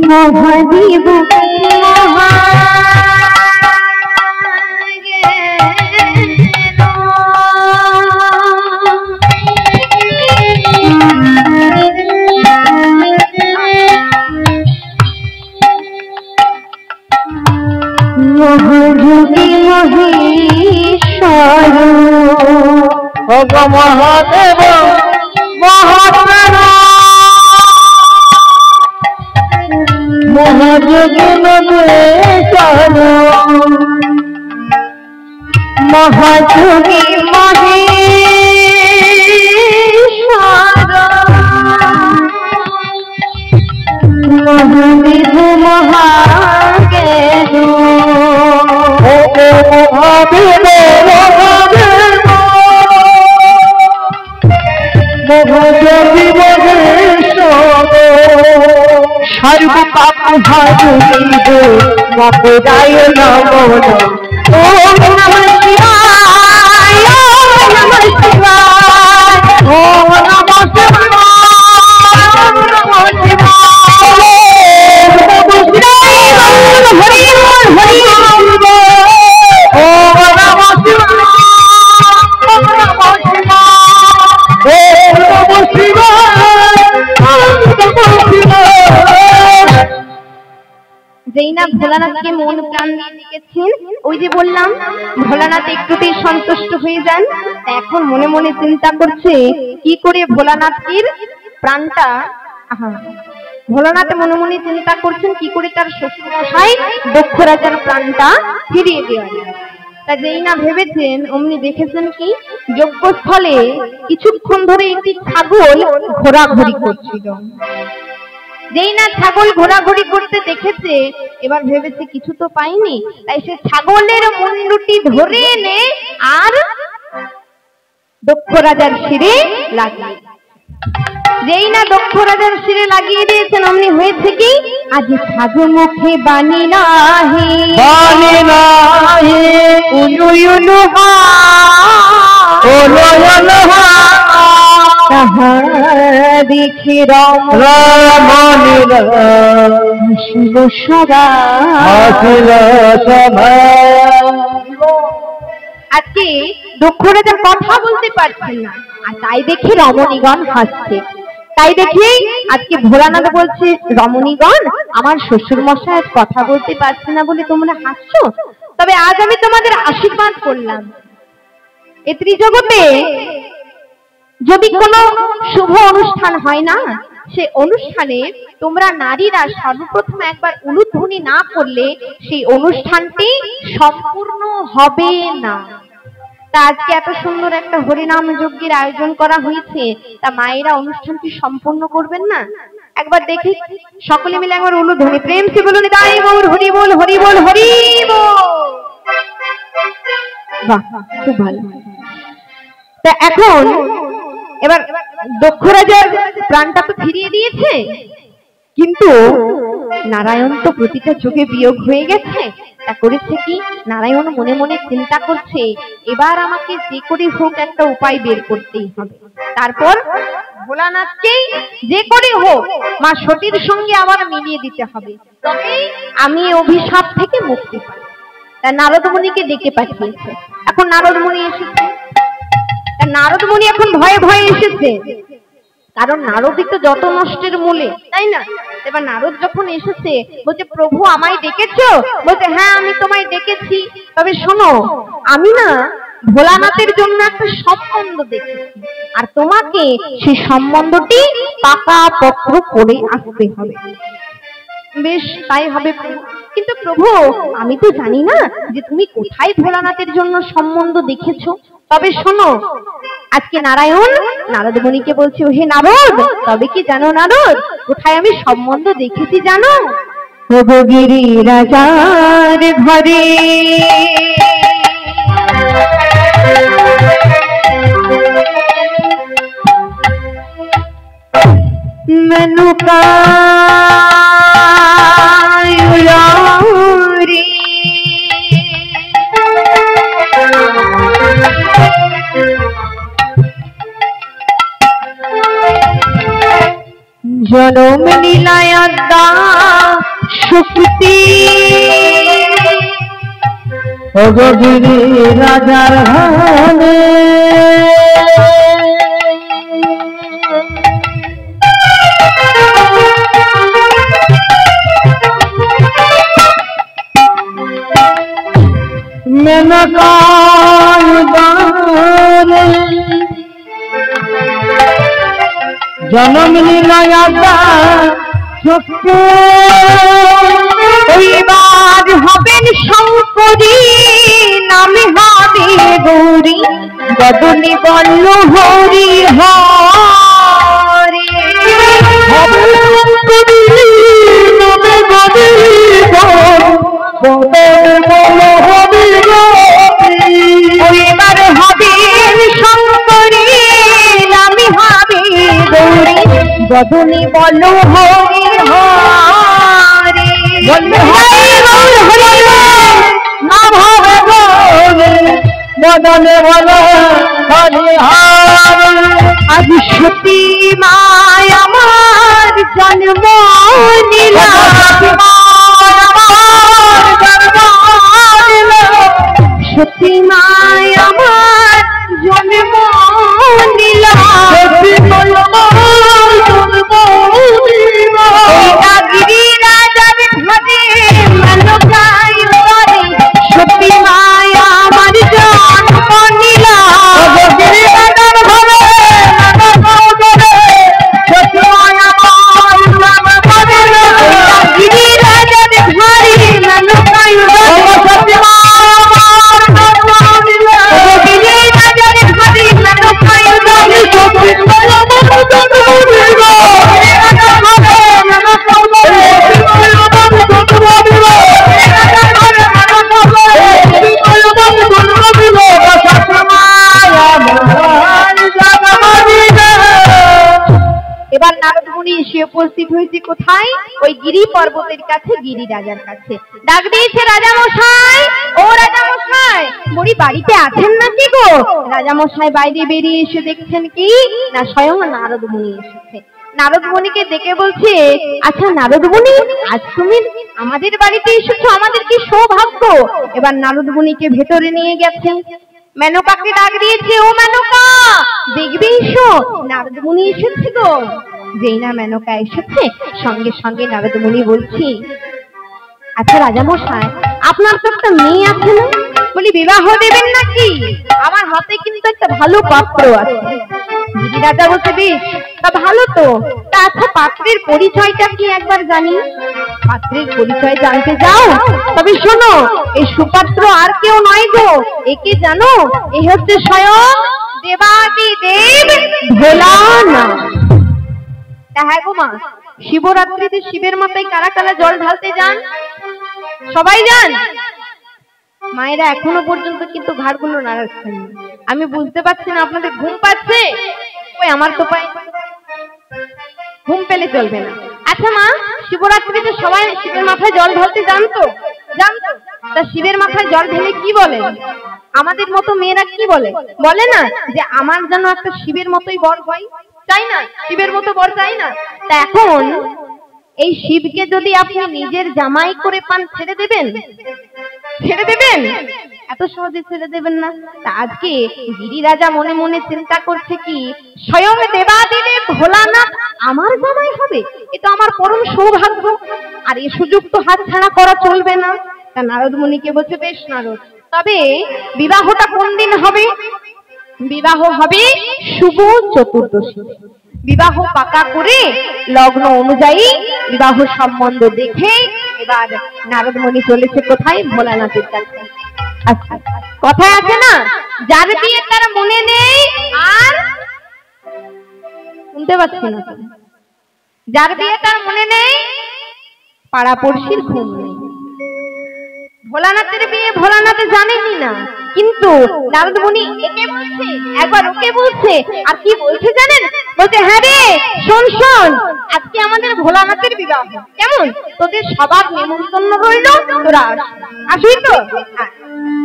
Speaker 1: মহাদেব মহাযোগী মহেশ্বর,
Speaker 2: ভগ মহাদেব মহাপ্রাণ মহাযোগী মহেশ্বর,
Speaker 1: মহাযোগী মহেশ্বর, মহাদেব মহাজ্ঞান,
Speaker 2: মহাদেব মহাযোগী মহেশ্বর, সর্ব পাপ হারিব মপদায় নমঃ।
Speaker 1: ওম নমঃ শিবায়, ওম নমঃ শিবায়, ওম নমঃ শিবায়, ওম নমঃ শিবায়, হরি বল হরি বল, ওম নমঃ শিবায়, ওম নমঃ শিবায়,
Speaker 2: ওম নমঃ শিবায়, ওম নমঃ শিবায়।
Speaker 1: যেই না ভোলানাথকে মন প্রাণ দিয়ে ডেকেছেন, ওই যে বললাম ভোলানাথ একটুতেই সন্তুষ্ট হয়ে যান। এখন মনে মনে চিন্তা করছে কি করে ভোলানাথের প্রাণটা, ভোলানাথ মনে মনে চিন্তা করছেন কি করে তার শ্বশুরমশাই দক্ষ রাজার প্রাণটা ফিরিয়ে দেওয়া যায়। তা যেই না ভেবেছেন, অমনি দেখেছেন কি যজ্ঞস্থলে কিছুক্ষণ ধরে একটি ছাগল ঘোরাঘুরি করছিল। যেই না ছাগল ঘোরাঘুরি করতে দেখেছে, এবার ভেবেছে কিছু তো পাইনি, তাই সে ছাগলের মুন্ডুটি ধরে এনে আর দক্ষ রাজার শিরে লাগিয়ে, যেই না দক্ষ রাজার শিরে লাগিয়ে দিয়েছেন, অমনি হয়েছে কি আজ সাধু মুখে বাণী নাহি,
Speaker 2: বাণী নাহি,
Speaker 1: উলু উলু হা,
Speaker 2: ওলো ওলো হা,
Speaker 1: তাহা দেখে
Speaker 2: রমণীরা
Speaker 1: হাসিল সদা,
Speaker 2: হাসিল সবাই।
Speaker 1: আজকে দক্ষ রাজা কথা বলতে পারছেন না, আর তাই দেখে রমণীগণ হাসছে। তাই দেখে আজকে ভোলানাথ বলছে, রমণীগণ আমার শ্বশুর মশাই আজ কথা বলতে পারছে না বলে তোমরা হাসছো, তবে আজ আমি তোমাদের আশীর্বাদ করলাম। এ ত্রিজগতে যদি কোনো শুভ অনুষ্ঠান হয় না, সে অনুষ্ঠানে তোমরা নারীরা সর্বপ্রথম একবার উলুধ্বনি না করলে সেই অনুষ্ঠানটি সম্পূর্ণ হবে না। তা আজকে এত সুন্দর একটা হরিনাম যজ্ঞের আয়োজন করা হয়েছে, তা মায়েরা অনুষ্ঠানটি সম্পূর্ণ করবেন না? একবার দেখি সকলে মিলে একবার উলুধ্বনি প্রেম সে বলুন তাই গৌর হরি বল হরি বল হরি বল। বাহ, খুব ভালো। তা এখন এবার দক্ষ রাজার প্রাণটা তো ফিরিয়ে দিয়েছে, কিন্তু নারায়ণ তো প্রতিটা চোখে বিয়োগ হয়ে গেছে। তা করেছে কি, নারায়ণ মনে মনে চিন্তা করছে এবার আমাকে যে করে হোক একটা উপায় বের করতেই হবে। তারপর ভোলানাথকে যে করে হোক মা সতীর সঙ্গে আবার মিলিয়ে দিতে হবে, তবে আমি অভিশাপ থেকে মুক্তি পাই। তা নারদ মুনিকে ডেকে পাঠিয়েছে। এখন নারদ মুনি এসেছে। নারদ মুনি এখন ভয়ে ভয়ে এসেছে, কারণ নারদই তো যত নষ্টের মূলে, তাই না? এবার নারদ যখন এসেছে বলছে প্রভু আমায় ডেকেছো? বলছে হ্যাঁ আমি তোমায় ডেকেছি, তবে শোনো আমি না ভোলানাথের জন্য একটা সম্বন্ধ দেখেছি, আর তোমাকে সেই সম্বন্ধটি পাকা পত্র করে আসতে হবে। বেশ তাই হবে প্রভু, কিন্তু প্রভু আমি তো জানি না যে তুমি কোথায় ভোলানাথের জন্য সম্বন্ধ দেখেছো। তবে শোনো, আজকে নারায়ণ নারদ মুনিকে বলছে হে নারদ, তবে কি জানো নারদ কোথায় আমি সম্বন্ধ দেখেছি জানো?
Speaker 2: গিরি রাজার ঘরে মেনুকা জনম লীলায়দা শক্তি অজগিরি রাজার ঘরে মেনকায় বারে জনম লীলায়দা শক্তি
Speaker 1: এইবার হবেন শঙ্করী নামে হবে গৌরী বদনে বল্ল হরি হরে। এবার হবেন শঙ্করী নামে হবে গৌরী বদনে বল্ল হরি হরে।
Speaker 2: বদনে বলো হরি হরে।
Speaker 1: আজ সতী মায় আমার জন্ম নিলা, সতী মায় আমার জন্ম নিলা, গিরি রাজার ঘরে মেনকায় বারে সতী মায় আমার জন্ম নিলা।
Speaker 2: গিরি রাজার ঘরে
Speaker 1: গিরি রাজার ঘরে মেনকায় এবার নারদ মুনি এসে উপস্থিত হয়েছে কোথায়? ওই গিরি পর্বতের কাছে, গিরি রাজার কাছে। ডাক দিয়েছে রাজা মশাই, ও রাজা মশাই, বুড়ি বাড়িতে আছেন নাকি গো? রাজা মশাই বাইরে বেরিয়ে এসে দেখছেন কি না স্বয়ং নারদ মুনি এসেছে। নারদ মুনিকে ডেকে বলছে আচ্ছা নারদ মুনি, আজ তুমি আমাদের বাড়িতে এসেছো, আমাদের কি সৌভাগ্য। এবার নারদ মুনিকে ভেতরে নিয়ে গেছেন। মেনকাকে ডাক দিয়েছে, ও মেনকা দেখবে এসো, নারদ মুনি এসেছে গো। যেই না মেনকা এসেছে সঙ্গে সঙ্গে নারদ মুনি বলছি আচ্ছা রাজা মশাই আপনার তো একটা মেয়ে আছে না? বলি বিবাহ দেবেন নাকি? আমার হাতে কিন্তু একটা ভালো পাত্র আছে। গিরি রাজা বলছে বেশ তা ভালো তো, তা আচ্ছা পাত্রের পরিচয়টা কি একবার জানি? পাত্রের পরিচয় জানতে যাও? তবে শোনো, এই সুপাত্র আর কেউ নয় গো, একে জানো? এ হচ্ছে স্বয়ং দেবাদিদেব ভোলানাথ। হ্যাঁ গো মা, শিবরাত্রিতে শিবের মাথায় কারা কারা জল ঢালতে যান? সবাই যান? মায়েরা এখনো পর্যন্ত কিন্তু ঘাড়গুলো নাড়াচ্ছেন। আমি বুঝতে পারছি না আপনাদের ঘুম পাচ্ছে। ওই আমার তো পাই, ঘুম পেলে চলবে না। আচ্ছা মা, শিবরাত্রিতে সবাই শিবের মাথায় জল ঢালতে জানতো? জানতো। তা শিবের মাথায় জল ঢেলে কি বলেন? আমাদের মতো মেয়েরা কি বলে? বলে না যে আমার যেন একটা শিবের মতোই বর হয়, চাই না? শিবের মতো বর চাই না? তা এখন এই শিবকে যদি আপনি নিজের জামাই করে পান, ছেড়ে দেবেন? ছেড়ে দেবেন? এত সহজে ছেড়ে দেবেন না। তা আজকে গিরিরাজা মনে মনে চিন্তা করছে কি, স্বয়ং দেবাদিদেব ভোলানাথ আমার জামাই হবে, এ তো আমার পরম সৌভাগ্য, আর এই সুযোগ তো হাতছাড়া করা চলবে না। তা নারদ মুনিকে বলছে, বেশ নারদ, তবে বিবাহটা কোন দিন হবে? বিবাহ হবে শুভ চতুর্দশী। বিবাহ পাকা করে লগ্ন অনুযায়ী বিবাহ সম্বন্ধ দেখে এবার নারদ মুনি চলেছে কোথায়? ভোলানাথের কাছে। আচ্ছা, কথায় আছে না, যার বিয়ে তার মনে নেই, আর শুনতে পাচ্ছি না, যার বিয়ে তার মনে নেই, পাড়াপড়শির ঘুম নেই। ভোলানাথের বিয়ে ভোলানাথে জানেনি না, কিন্তু নারদ মুনি একে বলছে, একবার ওকে বলছে, আর কি বলছে জানেন? বলছে, হ্যাঁ রে শোন শোন, আজকে আমাদের ভোলানাথের বিবাহ, কেমন? তোদের সবার নেমন্তন্ন রইল, তোরা আসবি তো?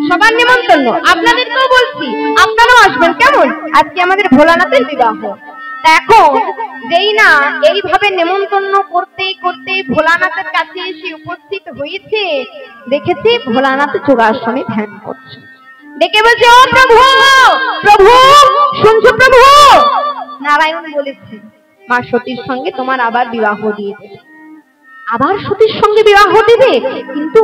Speaker 1: সবার নেমন্তন্ন, আপনাদেরকেও বলছি, আপনারাও আসবেন, কেমন? আজকে আমাদের ভোলানাথের বিবাহ। এখন যেই না এইভাবে নেমন্তন্ন করতে করতে ভোলানাথের কাছে এসে উপস্থিত হয়েছে, দেখেছি ভোলানাথ যোগাসনে ধ্যান করছে। ডেকে বলছে, ও প্রভু, প্রভু শুনছো প্রভু? নারায়ণ বলেছে, মা সতীর সঙ্গে তোমার আবার বিবাহ দিয়ে দেবে। আবার সতীর সঙ্গে বিবাহ দেবে? কিন্তু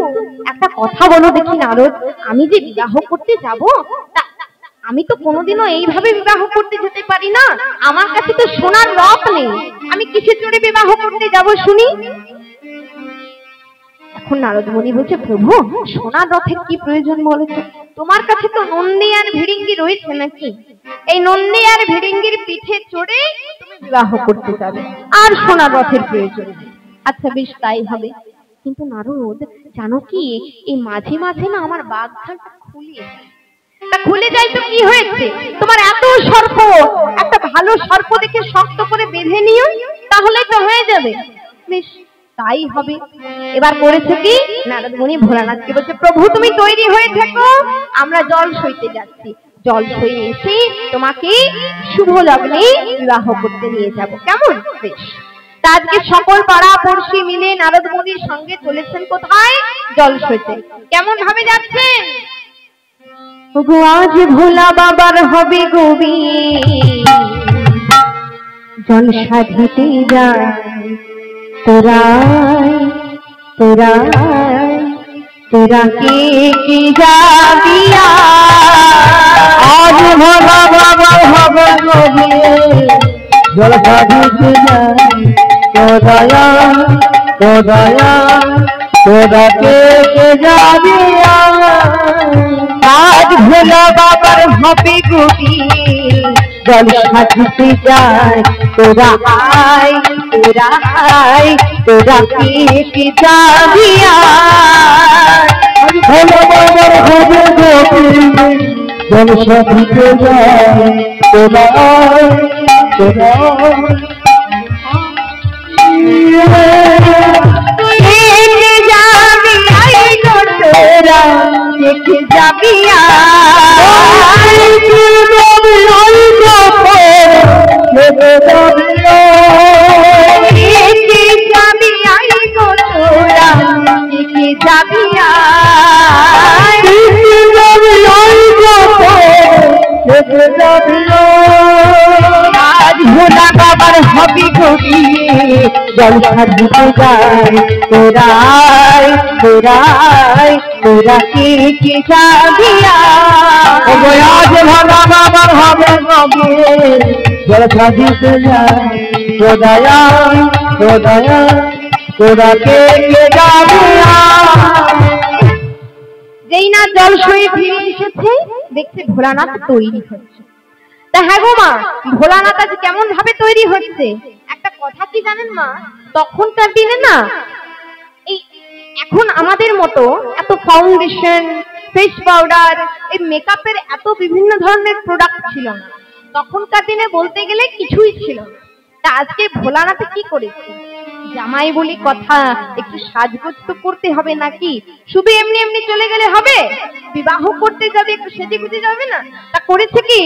Speaker 1: একটা কথা বলো দেখি নারদ, আমি যে বিবাহ করতে যাব, আমি তো কোনোদিনও এইভাবে বিবাহ করতে যেতে পারি না, আমার কাছে তো সোনার রথ নেই, আমি কিসে চড়ে বিবাহ করতে যাব শুনি? এখন নারদ মুনি বলছে, প্রভু সোনার রথের কি প্রয়োজন বলেছে? তোমার কাছে তো নন্দী আর ভিড়িঙ্গি রয়েছে নাকি? এই নন্দী আর ভিড়িঙ্গির পিঠে চড়ে তুমি বিবাহ করতে যাবে, আর সোনার রথের প্রয়োজন নেই। আচ্ছা বেশ, তাই হবে। কিন্তু নারদ জানো কি, এই মাঝে মাঝে না আমার বাগধানটা খুলে যায়। তা খুলে যায় তো কি হয়েছে? তোমার এত সর্প, একটা ভালো সর্প দেখে শক্ত করে বেঁধে নিও, তাহলে তো হয়ে যাবে। বেশ, তাই হবে। এবার করেছে কি, নারদ মুনি ভোলানাথকে বলছে, প্রভু তুমি তৈরি হয়ে থাকো, আমরা জল সইতে যাচ্ছি, জল সই এসে তোমাকে শুভ লগ্নে বিবাহ করতে নিয়ে যাব, কেমন? বেশ। তা আজকে সকল পাড়া পড়শি মিলে নারদ মুনির সঙ্গে চলেছেন কোথায়? জল সইতে। কেমন ভাবে যাচ্ছেন? গো আজ ভোলা বাবার হবে গো বিয়ে, জল সাধিতে যায় তোরাই তোরাই, তোরা কে কি যাবিয়া,
Speaker 2: আজ ভোলা বাবার হবে গো বিয়ে, জল সাধিতে যায় তোরা, তোরা তোরা কে কে যাবিয়া।
Speaker 1: আজ ভোলা বাবার হবে গো বিয়ে, জল সাধিতে যায় তোরা আয় তোরা আয়, তোরা কে কি যাবিয়া।
Speaker 2: ভোলা বাবার হবে গো বিয়ে, জল সাধিতে যায় তোরা তোরা,
Speaker 1: যাবিয়া আজ ভোলা বাবার হবি ঘবি, জল সাধিতে যায় তোরাই তোরাই, তোরা কে কে যাবিয়া।
Speaker 2: আজ ভোলা বাবার হবে গো বিয়ে, জল সাধিতে যায় দয়া দয়া তোরা কে যাবে
Speaker 1: যেই না জলসই ফিরে এসেছে দেখছে ভোলানাথ তৈরি হচ্ছে। তা হ্যাঁ গো মা, ভোলানাথ আজ কেমন ভাবে তৈরি হচ্ছে? একটা কথা কি জানেন মা, তখনকার দিনে না এই এখন আমাদের মতো এত ফাউন্ডেশন, ফেস পাউডার, এই মেকআপের এত বিভিন্ন ধরনের প্রোডাক্ট ছিল না। তখনকার দিনে বলতে গেলে কিছুই ছিল না। তা আজকে ভোলানাথে কি করেছে? জামাই বলি কথা, একটু সাজগোজ তো করতে হবে নাকি? শুধু এমনি এমনি চলে গেলে হবে? বিবাহ করতে যাবে, একটু সেজে গুজে যাবে না? তা করেছে কি,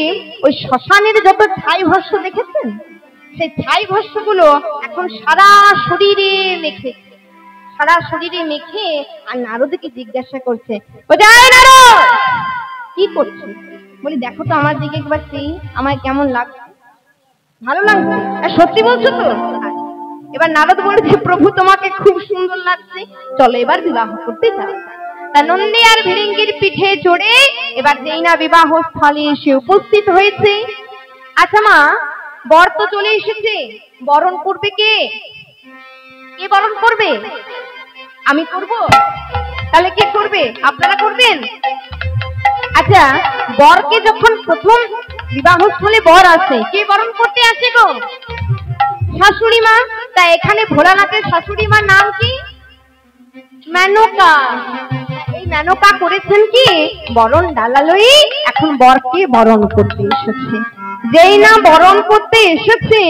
Speaker 1: ওই শ্মশানের যত ছাই ভস্য দেখেছেন, সেই ছাই ভস্যগুলো এখন সারা শরীরে মেখে, সারা শরীরে মেখে আর নারদকে জিজ্ঞাসা করছে, ও যায় নারদ কি করছো? বলি দেখো তো আমার দিকে একবার চেয়ে, আমায় কেমন লাগছে? ভালো লাগছে? সত্যি বলছো তো? এবার নারদ বলেছে, প্রভু তোমাকে খুব সুন্দর লাগছে, চলো এবার বিবাহ করতে যাও। তা নন্দী আর ভিড়িঙ্গির পিঠে চড়ে এবার যেই না বিবাহ স্থলে এসে উপস্থিত হয়েছে। আচ্ছা মা, বর তো চলে এসেছে, বরণ করবে কে? কে বরণ করবে? আমি করব? তাহলে কে করবে? আপনারা করবেন? আচ্ছা, বরকে যখন প্রথম বিবাহস্থলে বর আসে, কে বরণ করতে আসে গো? শাশুড়ি মা। তা এখানে ভোলানাথের শাশুড়ি মার নাম কি? মেনকা। এই মেনকা করেছেন কি, বরণ ডালালই এখন বরকে বরণ করতে এসেছে। যেই না বরণ করতে এসেছে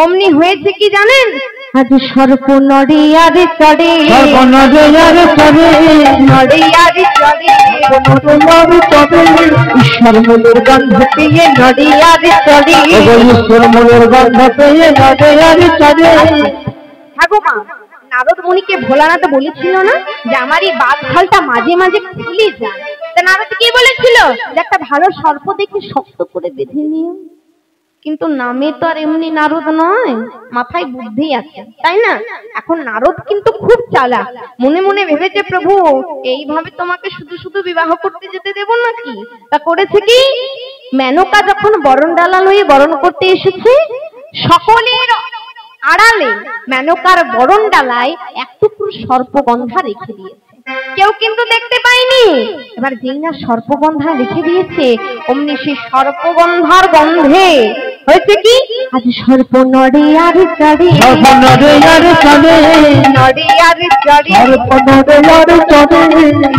Speaker 1: অমনি হয়েছে কি জানেন? আজ সর্প নড়িয়ারে চড়ে,
Speaker 2: সর্প নড়িয়ারে চড়ে,
Speaker 1: নড়িয়ারে চড়ে,
Speaker 2: নড়িয়ারে চড়ে,
Speaker 1: ঈশ্বর মূলের গন্ধ পেয়ে নড়িয়ারে চড়ে,
Speaker 2: ঈশ্বর মূলের গন্ধ পেয়ে নড়িয়ারে চড়ে।
Speaker 1: হ্যাঁ গো মা, নারদ মুনিকে ভোলানাথ বলেছিল না যে আমার এই বাঘ খালটা মাঝে মাঝে খুলে যায়? তা নারদ কি বলেছিল? যে একটা ভালো সর্প দেখে শক্ত করে বেঁধে নিও। কিন্তু নামে তো আর এমনি নারদ নয়, মাথায় বুদ্ধি আছে, তাই না? এখন নারদ কিন্তু খুব চালাক, মনে মনে ভেবেছে প্রভু এইভাবে তোমাকে শুধু শুধু বিবাহ করতে যেতে দেব নাকি? তা করেছে কি, মেনকা যখন বরণ ডালা লয়ে বরণ করতে এসেছে, সকলের আড়ালে মেনকার বরণ ডালায় এক টুকরো সর্পগন্ধা রেখে দিয়েছে, কেউ কিন্তু দেখতে পায়নি। এবার যেই না সর্পগন্ধা রেখে দিয়েছে অমনি সেই সর্পগন্ধার গন্ধে হয়েছে কি, আজ সর্প নড়ে আর চড়ে,
Speaker 2: সর্প নড়ে আর চড়ে,
Speaker 1: নড়ে আর চড়ে,
Speaker 2: সর্প নড়ে আর চড়ে,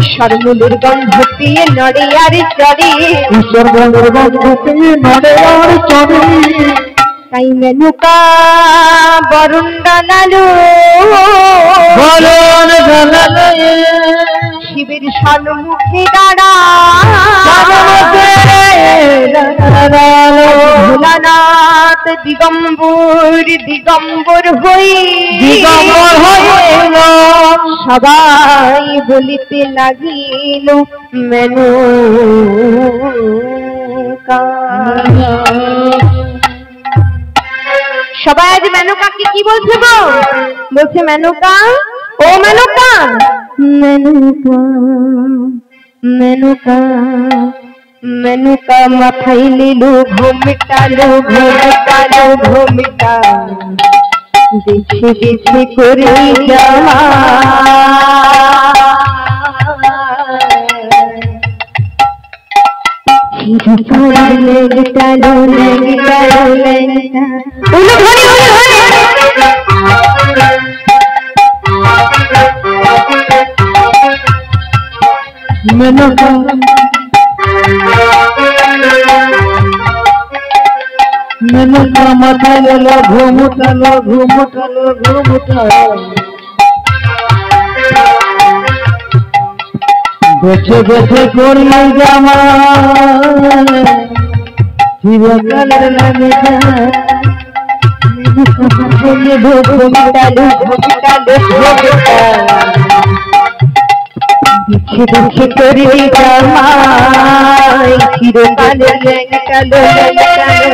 Speaker 1: ঈশ্বর মূলের গন্ধ পেয়ে নড়ে আর চড়ে,
Speaker 2: ঈশ্বর মূলের গন্ধ পেয়ে নড়ে আর চড়ে।
Speaker 1: তাই মেনকা বরণ ডালালো,
Speaker 2: বরণ ডালালো,
Speaker 1: শিবের সম্মুখে দাঁড়ালো। ভোলানাথ দিগম্বর দিগম্বর হই,
Speaker 2: দিগম্বর হইল,
Speaker 1: সবাই বলিতে লাগিল মেনকা। সবাই আজ মেনকাকে কি বলছে গো? বলছে মেনকা, ও মেনকা, মেনকা মেনকা মেনকা মাথায় লিলু ঘুমটালো, ঘুমটালো ঘুমটা, বেছে বেছে করে জামা, লেগটালো লেগটালো লেগটা, উলো ধরে উলো ধরে,
Speaker 2: মেনকা মেনকা মাথায় এলো ঘুমটালো, ঘুমটালো ঘুমটালো, বেছে বেছে করলে জামা, চিরকালের লাগে
Speaker 1: ঘুমটালো ঘুমটালো ঘুমটা, দেখে দেখে করে জামাই, চিরকালের লেগটালো লেগটালো।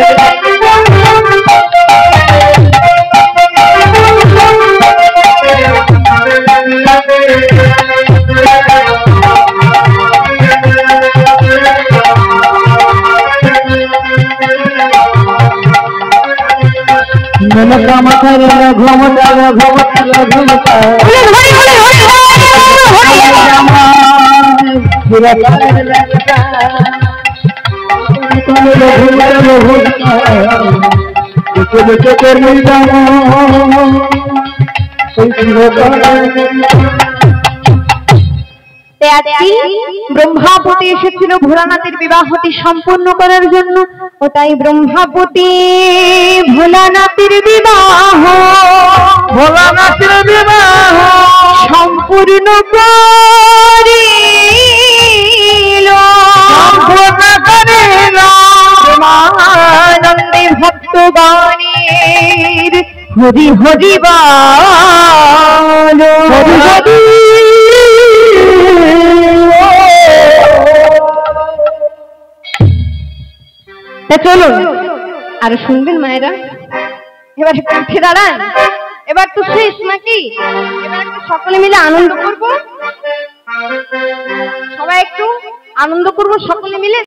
Speaker 2: মেনকা মাথার ঘুমটা ঘুমটা
Speaker 1: ব্রহ্মাপতি এসেছিল ভোলানাথের বিবাহটি সম্পূর্ণ করার জন্য। ওটাই ব্রহ্মাপতি ভোলানাথের বিবাহ সম্পূর্ণ আনন্দে ভক্তগণের হরি হরি বল হরি হরি। চলুন আর শুনবেন মায়েরা, এবার একটু উঠে দাঁড়ান। এবার তো শেষ নাকি? এবার একটু সকলে মিলে আনন্দ করব, সবাই একটু আনন্দ করব সকলে মিলে।